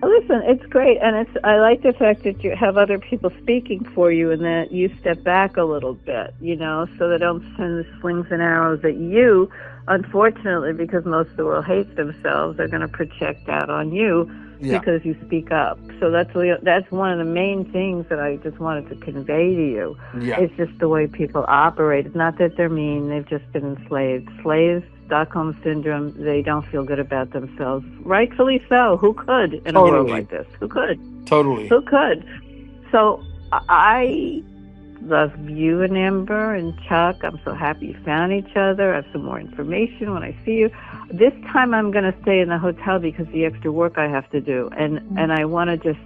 Listen, it's great, and I like the fact that you have other people speaking for you, and that you step back a little bit, so they don't send the slings and arrows at you. Unfortunately, because most of the world hates themselves, they're going to project that on you Yeah, because you speak up. So that's one of the main things that I just wanted to convey to you. yeah, It's just the way people operate. It's not that they're mean; they've just been enslaved. Slaves, Stockholm syndrome. They don't feel good about themselves. Rightfully so. Who could in a world totally, like this? Who could? totally. Who could? So I love you and Amber and Chuck. I'm so happy you found each other. I have some more information when I see you. This time I'm going to stay in the hotel because of the extra work I have to do. And I want to just,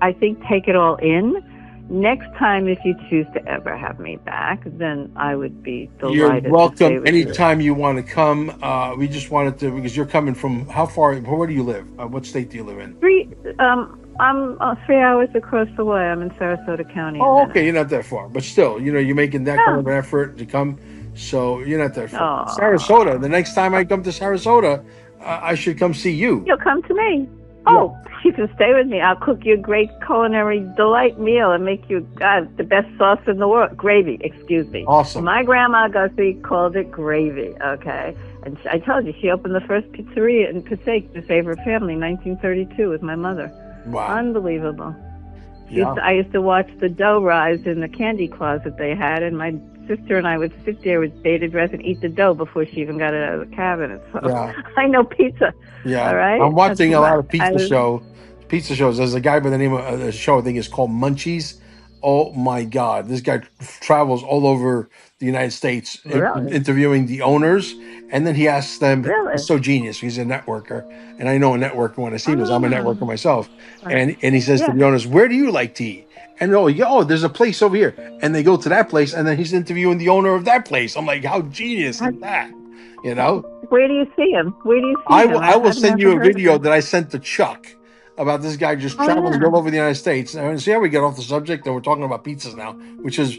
I think, take it all in. Next time, if you choose to ever have me back, then I would be You're delighted to stay welcome with you. anytime you want to come. We just wanted to, because you're coming from how far? Where do you live? What state do you live in? I'm 3 hours across the way. I'm in Sarasota County. Oh, okay, you're not that far, but still, you're making that kind Oh. of an effort to come, so you're not that far. Aw. Sarasota. The next time I come to Sarasota, I should come see you. You'll come to me. Oh, you can stay with me. I'll cook you a great culinary delight meal and make you the best sauce in the world. Gravy, excuse me. Awesome. My grandma Gussie called it gravy, okay? And I told you, she opened the first pizzeria in Passaic to save her family in 1932 with my mother. Wow. Unbelievable. Yeah. I used to watch the dough rise in the candy closet they had, and my sister and I would sit there with bated breath and eat the dough before she even got it out of the cabinet. So Yeah. I know pizza. Yeah. All right. I'm watching a lot of I was- pizza shows. There's a guy by the name of the show, I think it's called Munchies. Oh my God. This guy travels all over the United States Really? interviewing the owners. And then he asks them, Really? he's so genius. He's a networker. And I know a networker when I see him, because I'm a networker myself. Right. And he says to the owners, where do you like to eat? And there's a place over here. And they go to that place, and then he's interviewing the owner of that place. I'm like, how genius is that? You know, Where do you see him? Where do you see him? I will I've send never you a heard of video him. that I sent to Chuck about this guy just Oh traveling yeah, all over the United States. And see how we get off the subject, and we're talking about pizzas now, which is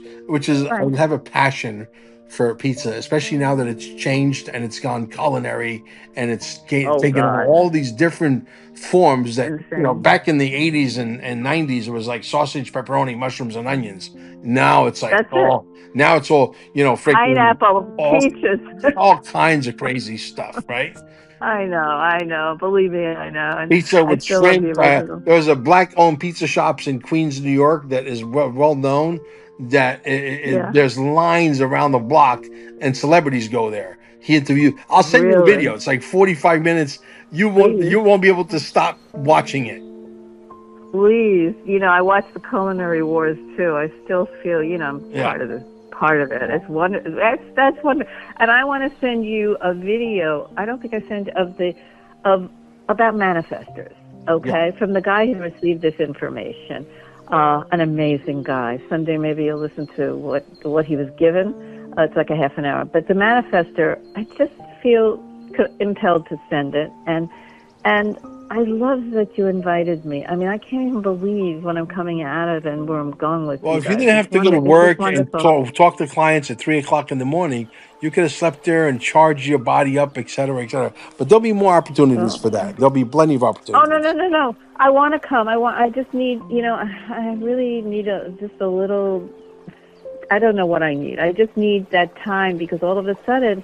I right. have a passion for pizza, especially now that it's changed and it's gone culinary and it's Oh taken on God, all these different forms that, insane. back in the 80s and 90s, it was like sausage, pepperoni, mushrooms, and onions. Now it's like, That's it. now it's all, freaking Pineapple, all, peaches. all kinds of crazy stuff, right? I know. Believe me, I know. And Pizza I with still love the shrimp. original. There's a black-owned pizza shops in Queens, New York, that is well known. That Yeah, there's lines around the block, and celebrities go there. He interviewed. I'll send you the really. video. It's like 45 minutes. Please, You won't be able to stop watching it. please. I watch the Culinary Wars too. I still feel, I'm Yeah. part of it. It's that's wonderful. And I want to send you a video. I don't think I sent about manifestors. Yeah. Okay, from the guy who received this information. An amazing guy. Someday maybe you'll listen to what he was given. It's like a half an hour. But the manifester, I just feel impelled to send it, and I love that you invited me. I mean, I can't even believe what I'm coming out of and where I'm going with Well, you if you guys. didn't have to go to It's just work and wonderful. talk to clients at 3 o'clock in the morning, you could have slept there and charged your body up, et cetera, et cetera. But there'll be more opportunities for that. There'll be plenty of Oh no no opportunities. no no! I want to come. I just need. I really need just a little. I don't know what I need. I just need that time, because all of a sudden,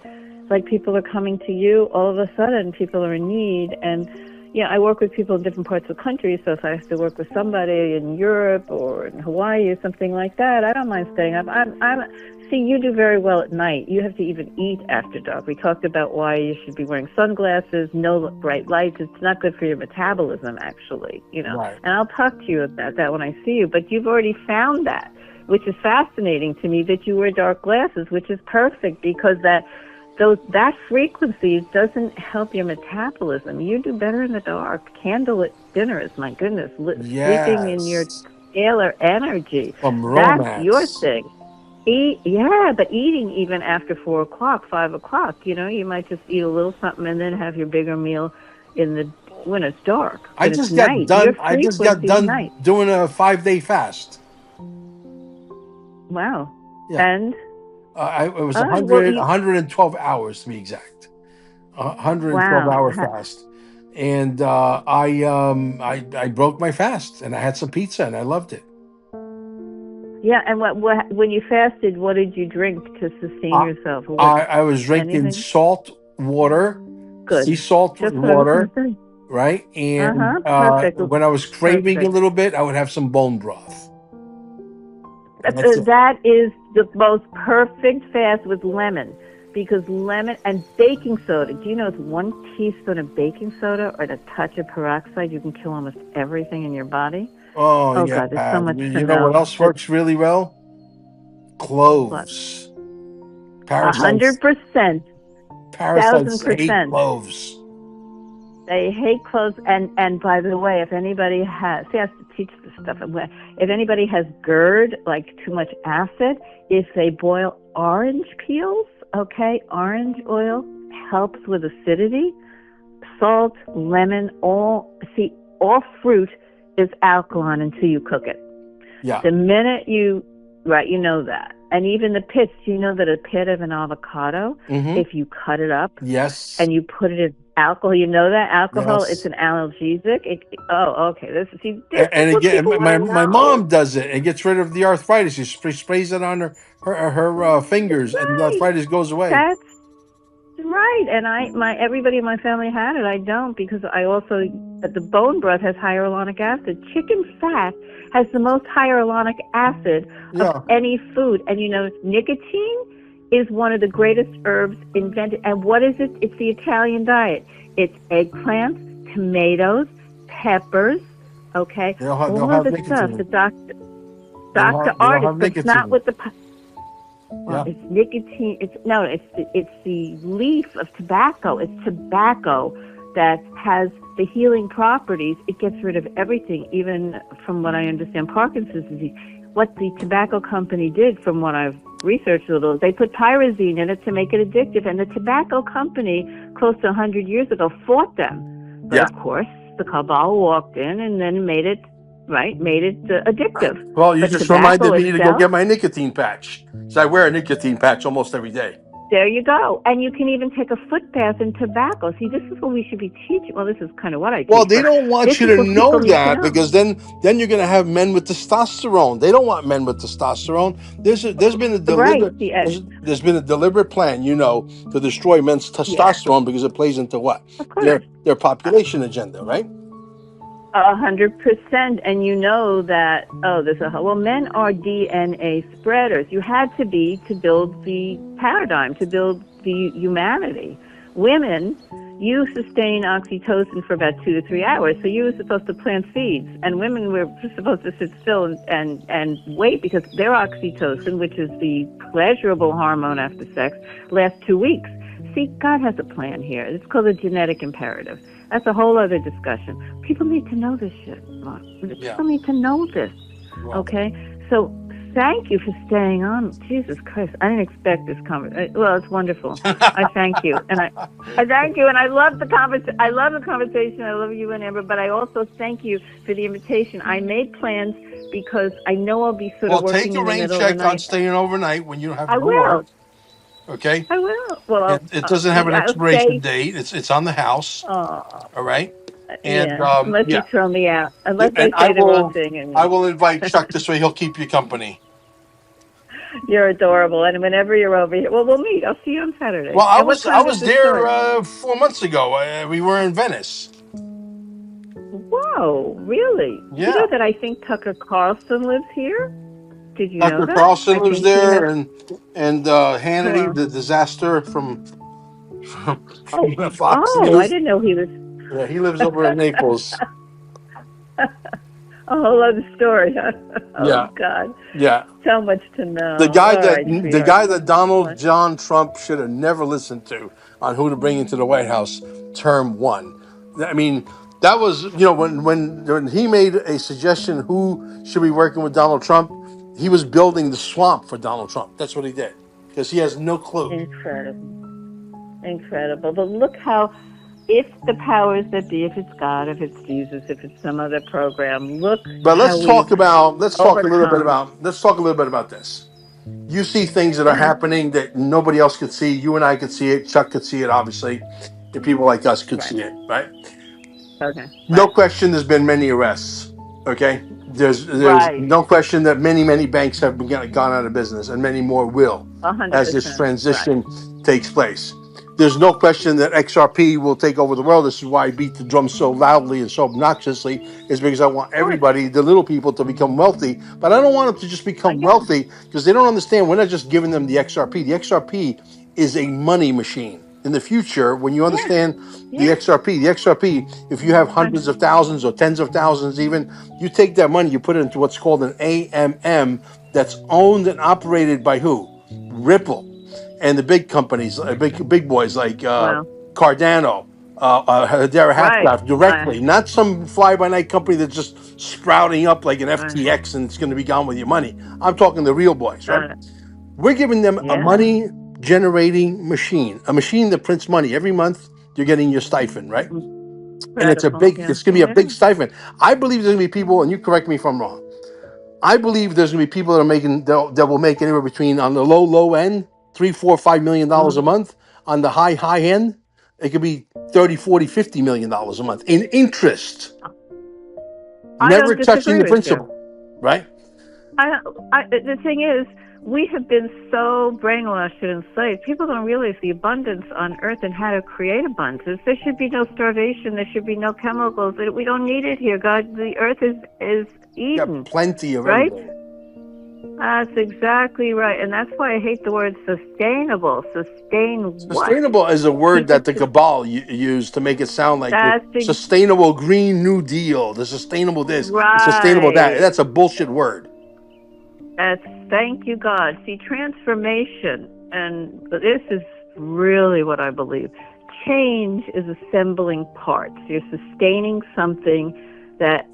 like, people are coming to you. All of a sudden, people are in need, and I work with people in different parts of the country. So if I have to work with somebody in Europe or in Hawaii or something like that, I don't mind staying up. See, you do very well at night. You have to even eat after dark. We talked about why you should be wearing sunglasses, no bright lights. It's not good for your metabolism, actually. Right. And I'll talk to you about that when I see you. But you've already found that, which is fascinating to me, that you wear dark glasses, which is perfect, because that frequency doesn't help your metabolism. You do better in the dark. Candlelit dinners, my goodness, sleeping in your Yes. scalar energy. From That's your romance. thing. But eating even after 4 o'clock, 5 o'clock, you might just eat a little something and then have your bigger meal when it's dark. I When it's just got night, your done. I just got frequency is done night. doing a 5-day fast. Wow. Yeah. And It was well, 112 hours to be exact. 112 wow. hour fast. And I broke my fast, and I had some pizza, and I loved it. Yeah, and what when you fasted, what did you drink to sustain I, yourself? I was drinking Anything? salt water, Good. sea salt Just what I was going water, to say. right? And Perfect. when I was craving a Perfect. little bit, I would have some bone broth. That's it. That is the most perfect fast with lemon, because lemon and baking soda. Do you know it's 1 teaspoon of baking soda or a touch of peroxide, you can kill almost everything in your body? Oh, Oh yeah. God, there's so much to You know what know. else works really well? What? Cloves. Parasites 100%, Parasites hate 1,000%. cloves. They hate cloves, and by the way, if anybody has, see, I have to teach this stuff. If anybody has GERD, like too much acid, if they boil orange peels, okay, orange oil helps with acidity. Salt, lemon, all fruit is alkaline until you cook it. Yeah. The minute you know that. And even the pits, you know that a pit of an avocado, if you cut it up, Yes. and you put it in alcohol, you know that alcohol, Yes. it's an analgesic. Okay. This is And what again, people my want to my know. mom does it. It gets rid of the arthritis. She sprays it on her fingers, and the Right. arthritis goes away. That's right. And everybody in my family had it. I don't, because I also, the bone broth has hyaluronic acid. Chicken fat has the most hyaluronic acid of any food. And nicotine is one of the greatest herbs invented. And what is it? It's the Italian diet. It's eggplants, tomatoes, peppers, okay? They don't have the stuff nicotine. the doctor They don't have artist, but it's not nicotine. with the... Well, it's nicotine. It's the leaf of tobacco. It's tobacco that has the healing properties. It gets rid of everything, even from what I understand, Parkinson's disease. What the tobacco company did, from what I've researched a little. They put pyrazine in it to make it addictive, and the tobacco company, close to 100 years ago, fought them. But of course, the cabal walked in and then made it addictive. Well, you But just tobacco reminded me to go itself, get my nicotine patch. So I wear a nicotine patch almost every day. there you go. And you can even take a foot bath in tobacco. See, this is what we should be teaching. Well, this is kind of what I teach. Well, they don't want this you is to what people know need to that know. because then you're going to have men with testosterone. They don't want men with testosterone. There's been a deliberate there's been a deliberate plan, to destroy men's testosterone because it plays into what? Of course. Their population agenda, right? 100%. And you know that, men are DNA spreaders. You had to be to build the paradigm, to build the humanity. Women, you sustain oxytocin for about 2 to 3 hours. So you were supposed to plant seeds, and women were supposed to sit still and wait because their oxytocin, which is the pleasurable hormone after sex, lasts 2 weeks. See, God has a plan here. It's called a genetic imperative. That's a whole other discussion. People need to know this shit. People need to know this. Okay? So thank you for staying on. Jesus Christ, I didn't expect this conversation. Well, it's wonderful. I thank you. And I thank you. And I love the conversation. I love the conversation. I love you and Amber. But I also thank you for the invitation. I made plans because I know I'll be sort of working in the middle of the night. Well, take a rain check on staying overnight when you don't have to work. I will. Okay? I will. Well, it doesn't have an expiration date. It's on the house. All right? And unless you throw me out. Unless I say the wrong thing. I will invite Chuck this way. He'll keep you company. You're adorable. And whenever you're over here, well, we'll meet. I'll see you on Saturday. Well, I was there 4 months ago. We were in Venice. Whoa, really? Yeah. You know that I think Tucker Carlson lives here? Did you know that? Tucker Carlson lives there, and Hannity, the disaster from Fox News. I didn't know he was. Yeah, he lives over in Naples. A whole other story. Yeah. God. Yeah. So much to know. The guy that Donald John Trump should have never listened to on who to bring into the White House, term 1. I mean, that was when he made a suggestion who should be working with Donald Trump, he was building the swamp for Donald Trump. That's what he did because he has no clue. Incredible. But look how. If the powers that be, if it's God, if it's Jesus, if it's some other program, look. But let's talk a little bit about this. You see things that are happening that nobody else could see. You and I could see it. Chuck could see it, obviously. And people like us could see it, right? Okay. No question. There's been many arrests. Okay. There's no question that many banks have gone out of business, and many more will 100%. As this transition takes place. There's no question that XRP will take over the world. This is why I beat the drum so loudly and so obnoxiously, is because I want everybody, the little people, to become wealthy. But I don't want them to just become wealthy because they don't understand. We're not just giving them the XRP. The XRP is a money machine. In the future, when you understand the XRP, if you have hundreds of thousands or tens of thousands even, you take that money, you put it into what's called an AMM that's owned and operated by who? Ripple. And the big companies, big boys like Cardano, Hedera Halfcraft directly, not some fly-by-night company that's just sprouting up like an FTX and it's going to be gone with your money. I'm talking the real boys, right? We're giving them a money-generating machine, a machine that prints money every month. You're getting your stipend, right? And it's going to be a big stipend. I believe there's going to be people, and you correct me if I'm wrong. I believe there's going to be people that will make anywhere between on the low end. $3, $4, $5 million a month. On the high end, it could be 30, 40, $50 million a month in interest. Never touching the principal, right? The thing is, we have been so brainwashed and enslaved. People don't realize the abundance on Earth and how to create abundance. There should be no starvation. There should be no chemicals. We don't need it here. God, the Earth is Eden. Got plenty of right? everything. That's exactly right. And that's why I hate the word sustainable. Sustainable is a word that the cabal used to make it sound like the sustainable Green New Deal, the sustainable this, the sustainable that. That's a bullshit word. Thank you, God. See, transformation, and this is really what I believe. Change is assembling parts. You're sustaining something that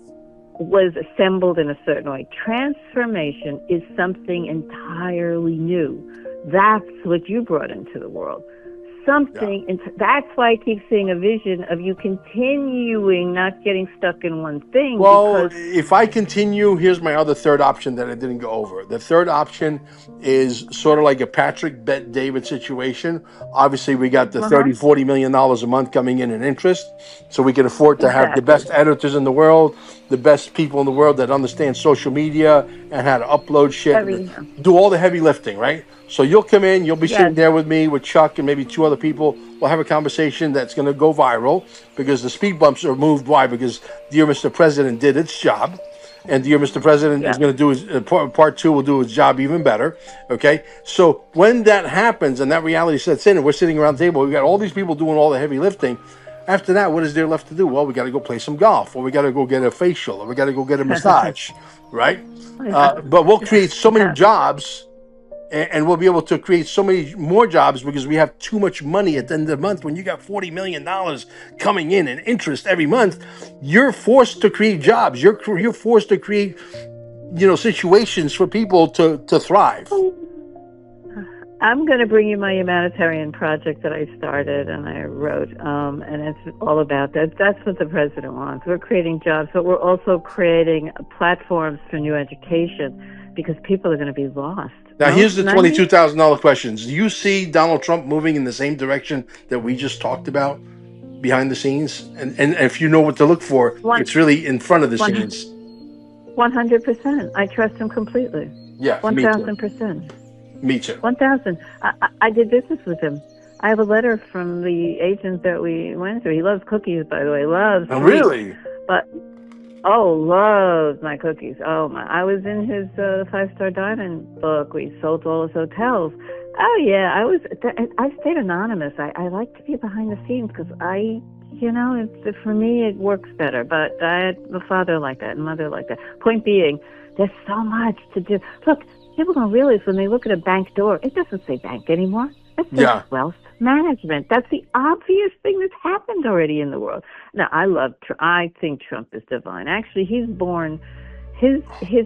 was assembled in a certain way. Transformation is something entirely new. That's what you brought into the world. That's why I keep seeing a vision of you continuing, not getting stuck in one thing. Well, if I continue, here's my other third option that I didn't go over. The third option is sort of like a Patrick Bet David situation. Obviously, we got the $30-40 million a month coming in interest, so we can afford to have the best editors in the world, the best people in the world that understand social media and how to upload shit, do all the heavy lifting, right? So you'll come in, you'll be sitting there with me, with Chuck, and maybe 2 other people. We'll have a conversation that's going to go viral because the speed bumps are moved. Why? Because Dear Mr. President did its job, and Dear Mr. President is going to do his part 2 will do its job even better. Okay, so when that happens and that reality sets in, and we're sitting around the table, we got all these people doing all the heavy lifting. After that, what is there left to do? Well, we got to go play some golf, or we got to go get a facial, or we got to go get a massage, right? But we'll create so many jobs. And we'll be able to create so many more jobs because we have too much money at the end of the month. When you got $40 million coming in interest every month, you're forced to create jobs. You're forced to create, situations for people to thrive. I'm going to bring you my humanitarian project that I started and I wrote, and it's all about that. That's what the president wants. We're creating jobs, but we're also creating platforms for new education because people are going to be lost. Now, here's the $22,000 questions. Do you see Donald Trump moving in the same direction that we just talked about behind the scenes? And if you know what to look for, it's really in front of the scenes. 100%. I trust him completely. Yeah, 1,000%. Me too. 1,000. I did business with him. I have a letter from the agent that we went through. He loves cookies, by the way. Loves. Oh, really? But loves my cookies. Oh my! I was in his 5-star diamond book. We sold all his hotels. Oh yeah, I stayed anonymous. I like to be behind the scenes because for me it works better. But I had a father like that and mother like that. Point being, there's so much to do. Look, people don't realize when they look at a bank door, it doesn't say bank anymore. It says wealth management. That's the obvious thing that's happened already in the world. Now, I think Trump is divine. Actually, he's born, his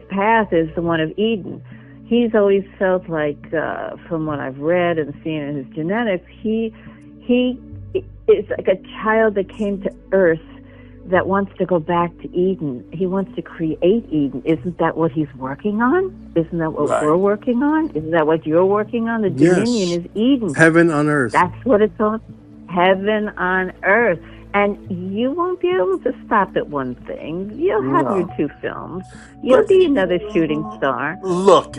path is the one of Eden. He's always felt like, from what I've read and seen in his genetics, he is like a child that came to Earth that wants to go back to Eden. He wants to create Eden. Isn't that what he's working on? Isn't that what we're working on? Isn't that what you're working on? The dominion is Eden. Heaven on earth. That's what it's all. Heaven on earth. And you won't be able to stop at one thing. You'll have your 2 films. You'll be another shooting star. Look,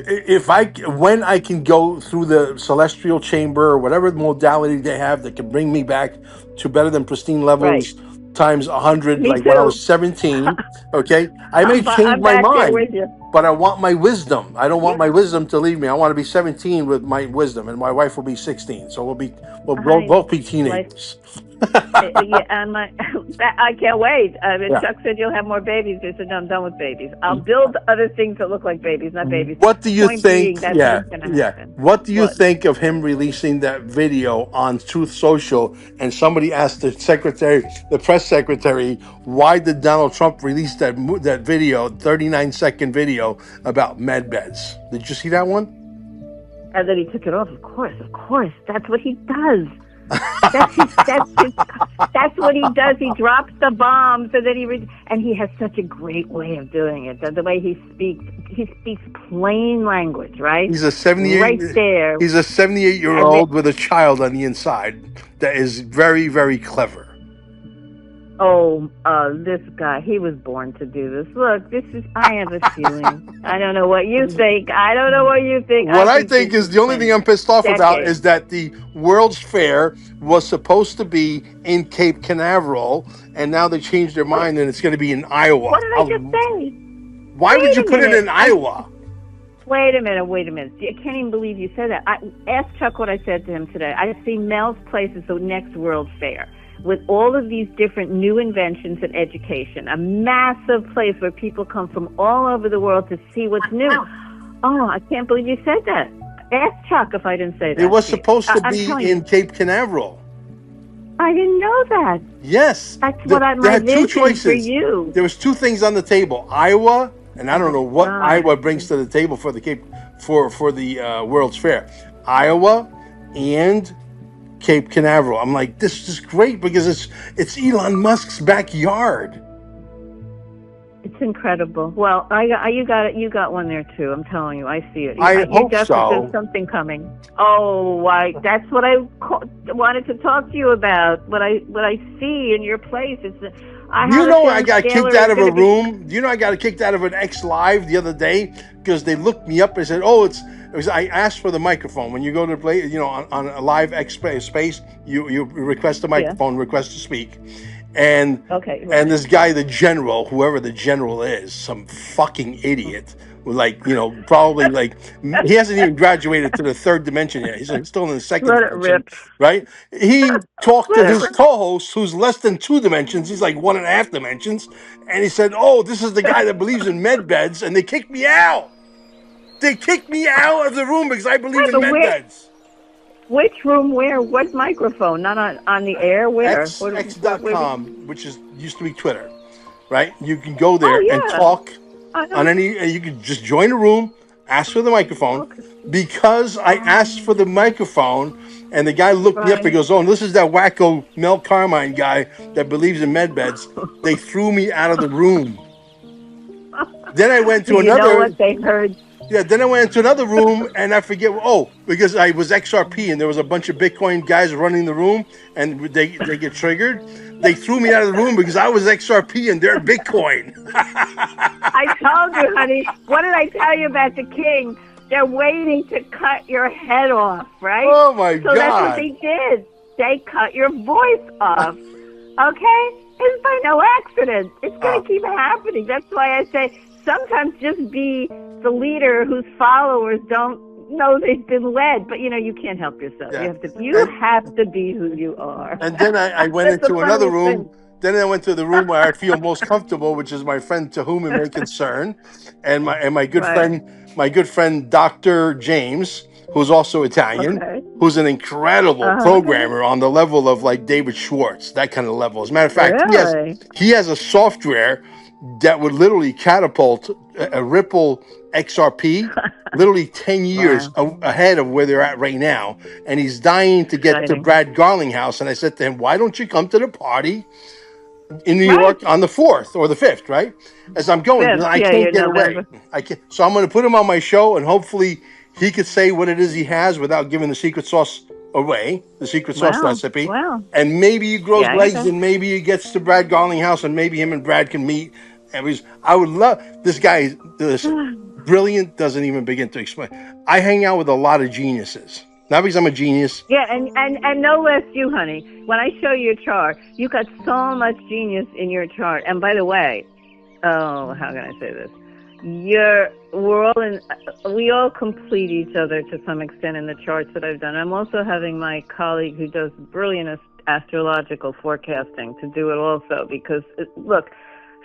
when I can go through the celestial chamber or whatever modality they have that can bring me back to better than pristine levels times 100, like when I was 17. Okay, I may change my mind, but I want my wisdom. I don't want my wisdom to leave me. I want to be 17 with my wisdom, and my wife will be 16. So we'll both be teenagers. I can't wait. Chuck said you'll have more babies. I said, no, I'm done with babies. I'll build other things that look like babies, not babies. What do you think? What do you think of him releasing that video on Truth Social? And somebody asked the press secretary, why did Donald Trump release that video, 39-second video about med beds? Did you see that one? And then he took it off. Of course. That's what he does. That's what he does. He drops the bombs, and then and he has such a great way of doing it. The way he speaks plain language, right? He's a 78. Right there. He's a 78-year-old with a child on the inside that is very, very clever. This guy, he was born to do this. Look, I have a feeling. I don't know what you think. What I think is the only thing I'm pissed off about is that the World's Fair was supposed to be in Cape Canaveral, and now they changed their mind and it's going to be in Iowa. What did I just say? Why would you put it in Iowa? Wait a minute. I can't even believe you said that. Ask Chuck what I said to him today. I see Mel's Place is the next World's Fair, with all of these different new inventions in education, a massive place where people come from all over the world to see what's new. Oh, I can't believe you said that. Ask Chuck if I didn't say that. It was supposed to be in Cape Canaveral. I didn't know that. Yes. That's what They my had two vision for choices. you. There was two things on the table: Iowa, and I Oh don't my know what God. Iowa brings to the table for the Cape for the World's Fair. Iowa and Cape Canaveral. I'm like, this is great because it's Elon Musk's backyard. It's incredible. Well, you got it. You got one there too. I'm telling you, I see it. I You hope definitely there's so. something coming. Oh, that's what I wanted to talk to you about. What I see in your place is that I You have a know, I feeling got kicked Scalar out is of going a to be. room. Do you know I got kicked out of an X Live the other day because they looked me up and said, "Oh, it was." I asked for the microphone when you go to play. You know, on a live X space, you request a Yeah. microphone, request to speak, and Okay. and Right. this guy, the general, whoever the general is, some fucking idiot, like probably like he hasn't even graduated to the third dimension yet. He's still in the second Let it dimension, rip. right? He talked to Let it his rip. co-host, who's less than 2 dimensions. He's like 1.5 dimensions, and he said, "Oh, this is the guy that believes in med beds," and they kicked me out. They kicked me out of the room because I believe Wait, in but med beds. which room? Where? What microphone? Not on the air. Where? Where X.com, which is used to be Twitter, right? You can go Oh there and yeah. talk I on know. any. You can just join a room, ask for the microphone. Okay. Because I asked for the microphone, and the guy looked me up and Right. goes, "Oh, this is that wacko Mel Carmine guy that believes in med beds." They threw me out of the room. Then I went So to you know another. what they heard. Yeah, then I went into another room and I forget. Oh, because I was XRP and there was a bunch of Bitcoin guys running the room and they get triggered. They threw me out of the room because I was XRP and they're Bitcoin. I told you, honey. What did I tell you about the king? They're waiting to cut your head off, right? Oh my So that's what God. they did. They cut your voice off. Okay? It's by no accident. It's going to keep happening. That's why I say sometimes just be the leader whose followers don't know they've been led. But you can't help yourself. Yeah. You have to be who you are. And then I went That's the into another funniest room. thing. Then I went to the room where I feel most comfortable, which is my friend to whom it may concern, and my Right. my good friend Dr. James, who's also Italian, Okay. who's an incredible Okay. programmer on the level of like David Schwartz, that kind of level. As a matter of fact, Really? he has a software that would literally catapult a Ripple XRP literally 10 years Wow. ahead of where they're at right now. And he's dying to get to Exciting. Brad Garlinghouse. And I said to him, why don't you come to the party in New Right. York on the 4th or the 5th, right? As I'm going, because Fifth. I Yeah, can't get away. November. I can't. So I'm going to put him on my show and hopefully he could say what it is he has without giving the secret sauce away, the secret sauce Wow. recipe. Wow. And maybe he grows Yeah, I legs got and maybe he gets to Brad Garlinghouse and maybe him and Brad can meet. And I would love this guy. Listen, that. brilliant doesn't even begin to explain. I hang out with a lot of geniuses. Not because I'm a genius. Yeah, and no less you, honey. When I show you your chart, you got so much genius in your chart. And by the way, oh, how can I say this? We all complete each other to some extent in the charts that I've done. I'm also having my colleague who does brilliant astrological forecasting to do it also because, look,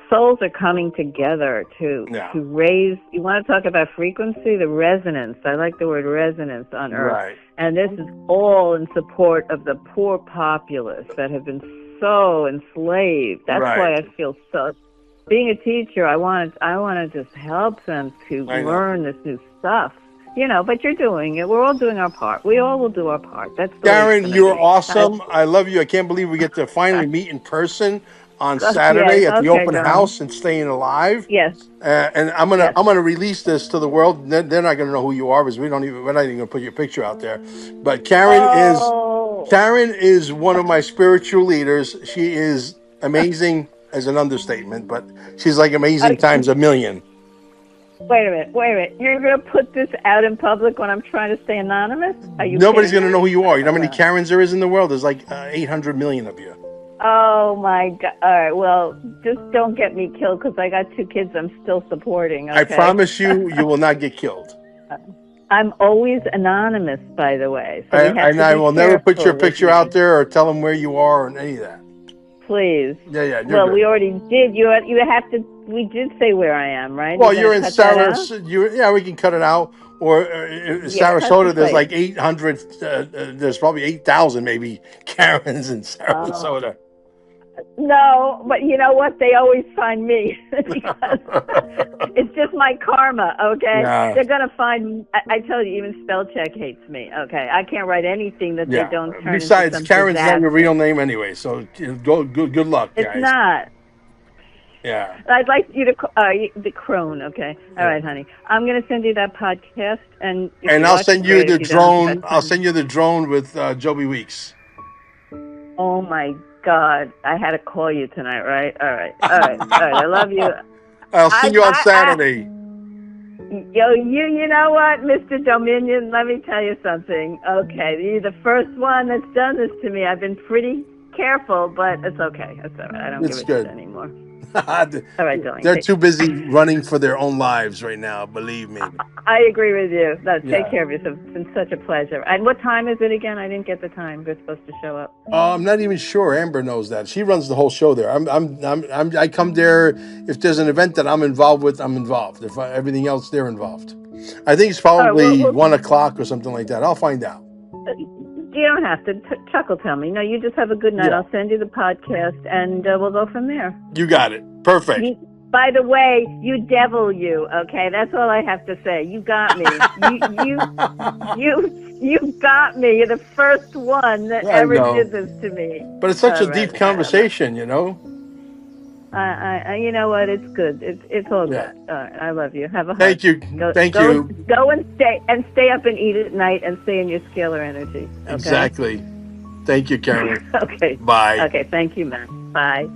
souls are coming together to raise. You want to talk about frequency, the resonance. I like the word resonance on Earth. Right. And this is all in support of the poor populace that have been so enslaved. That's why I feel so. Being a teacher, I want to just help them to learn this new stuff. But you're doing it. We're all doing our part. We all will do our part. That's the Karen, way it's you're going to awesome. I love you. I can't believe we get to finally meet in person on be. Yes. Saturday at the Okay, open darling. house and staying alive. Yes. And I'm gonna release this to the world. They're not gonna know who you are because we're not even gonna put your picture out there. But Karen is one of my spiritual leaders. She is amazing as an understatement, but she's like amazing times a million. Wait a minute. You're going to put this out in public when I'm trying to stay anonymous? Are you Nobody's kidding gonna me? know who you are. You know how many Karens there is in the world? There's like 800 million of you. Oh my God! All right, well, just don't get me killed because I got 2 kids I'm still supporting. Okay? I promise you will not get killed. I'm always anonymous, by the way, so we have And to I be will never put your careful with picture out me. there or tell them where you are or any of that. please. Yeah, yeah. Well, You're we good. already did. You have to. We did say where I am, right? Well, You're you're gonna in cut that out? Sarasota. Yeah, we can cut it out. Or Yeah, cut the Sarasota, there's place. like 800. There's probably 8,000 maybe Karens in Oh. Sarasota. No, but you know what? They always find me because it's just my karma. Okay, Yeah, they're gonna find. I tell you, even spell check hates me. Okay, I can't write anything that they yeah. don't turn into Besides, some Karen's not your disaster. real name anyway. So good luck, It's guys. not. Yeah, I'd like you to the crone. Okay, all yeah. right, honey. I'm gonna send you that podcast, and if And you I'll watch send it, you great. the If you don't, drone. that's I'll fine. send you the drone with Joby Weeks. Oh my God, I had to call you tonight, right? All right, all right, all right. I love you. I'll see you on I Saturday. you know what, Mr. Dominion? Let me tell you something. Okay, you're the first one that's done this to me. I've been pretty careful, but it's okay. It's all right. I don't give It's a shit good. anymore. All right, darling. They're too busy running for their own lives right now. Believe me. I agree with you. No, take Yeah. care of yourself. It's been such a pleasure. And what time is it again? I didn't get the time. We're supposed to show up. I'm not even sure. Amber knows that. She runs the whole show there. I come there if there's an event that I'm involved with. I'm involved. If everything else, they're involved. I think it's All right, probably 1 o'clock or something like that. I'll find out. you don't have to. Chuck will tell me. No, you just have a good night. Yeah. I'll send you the podcast, and we'll go from there. You got it. Perfect. By the way, you devil, you. Okay, that's all I have to say. You got me. You got me. You're the first one that ever did this to me. But it's such a deep conversation, you know. You know what? It's good. It's all Yeah. good. All right, I love you. Have a hug. Thank you. Thank you. Go and stay up and eat at night and stay in your scalar energy. Okay? Exactly. Thank you, Karen. Okay. Bye. Okay. Thank you, man. Bye.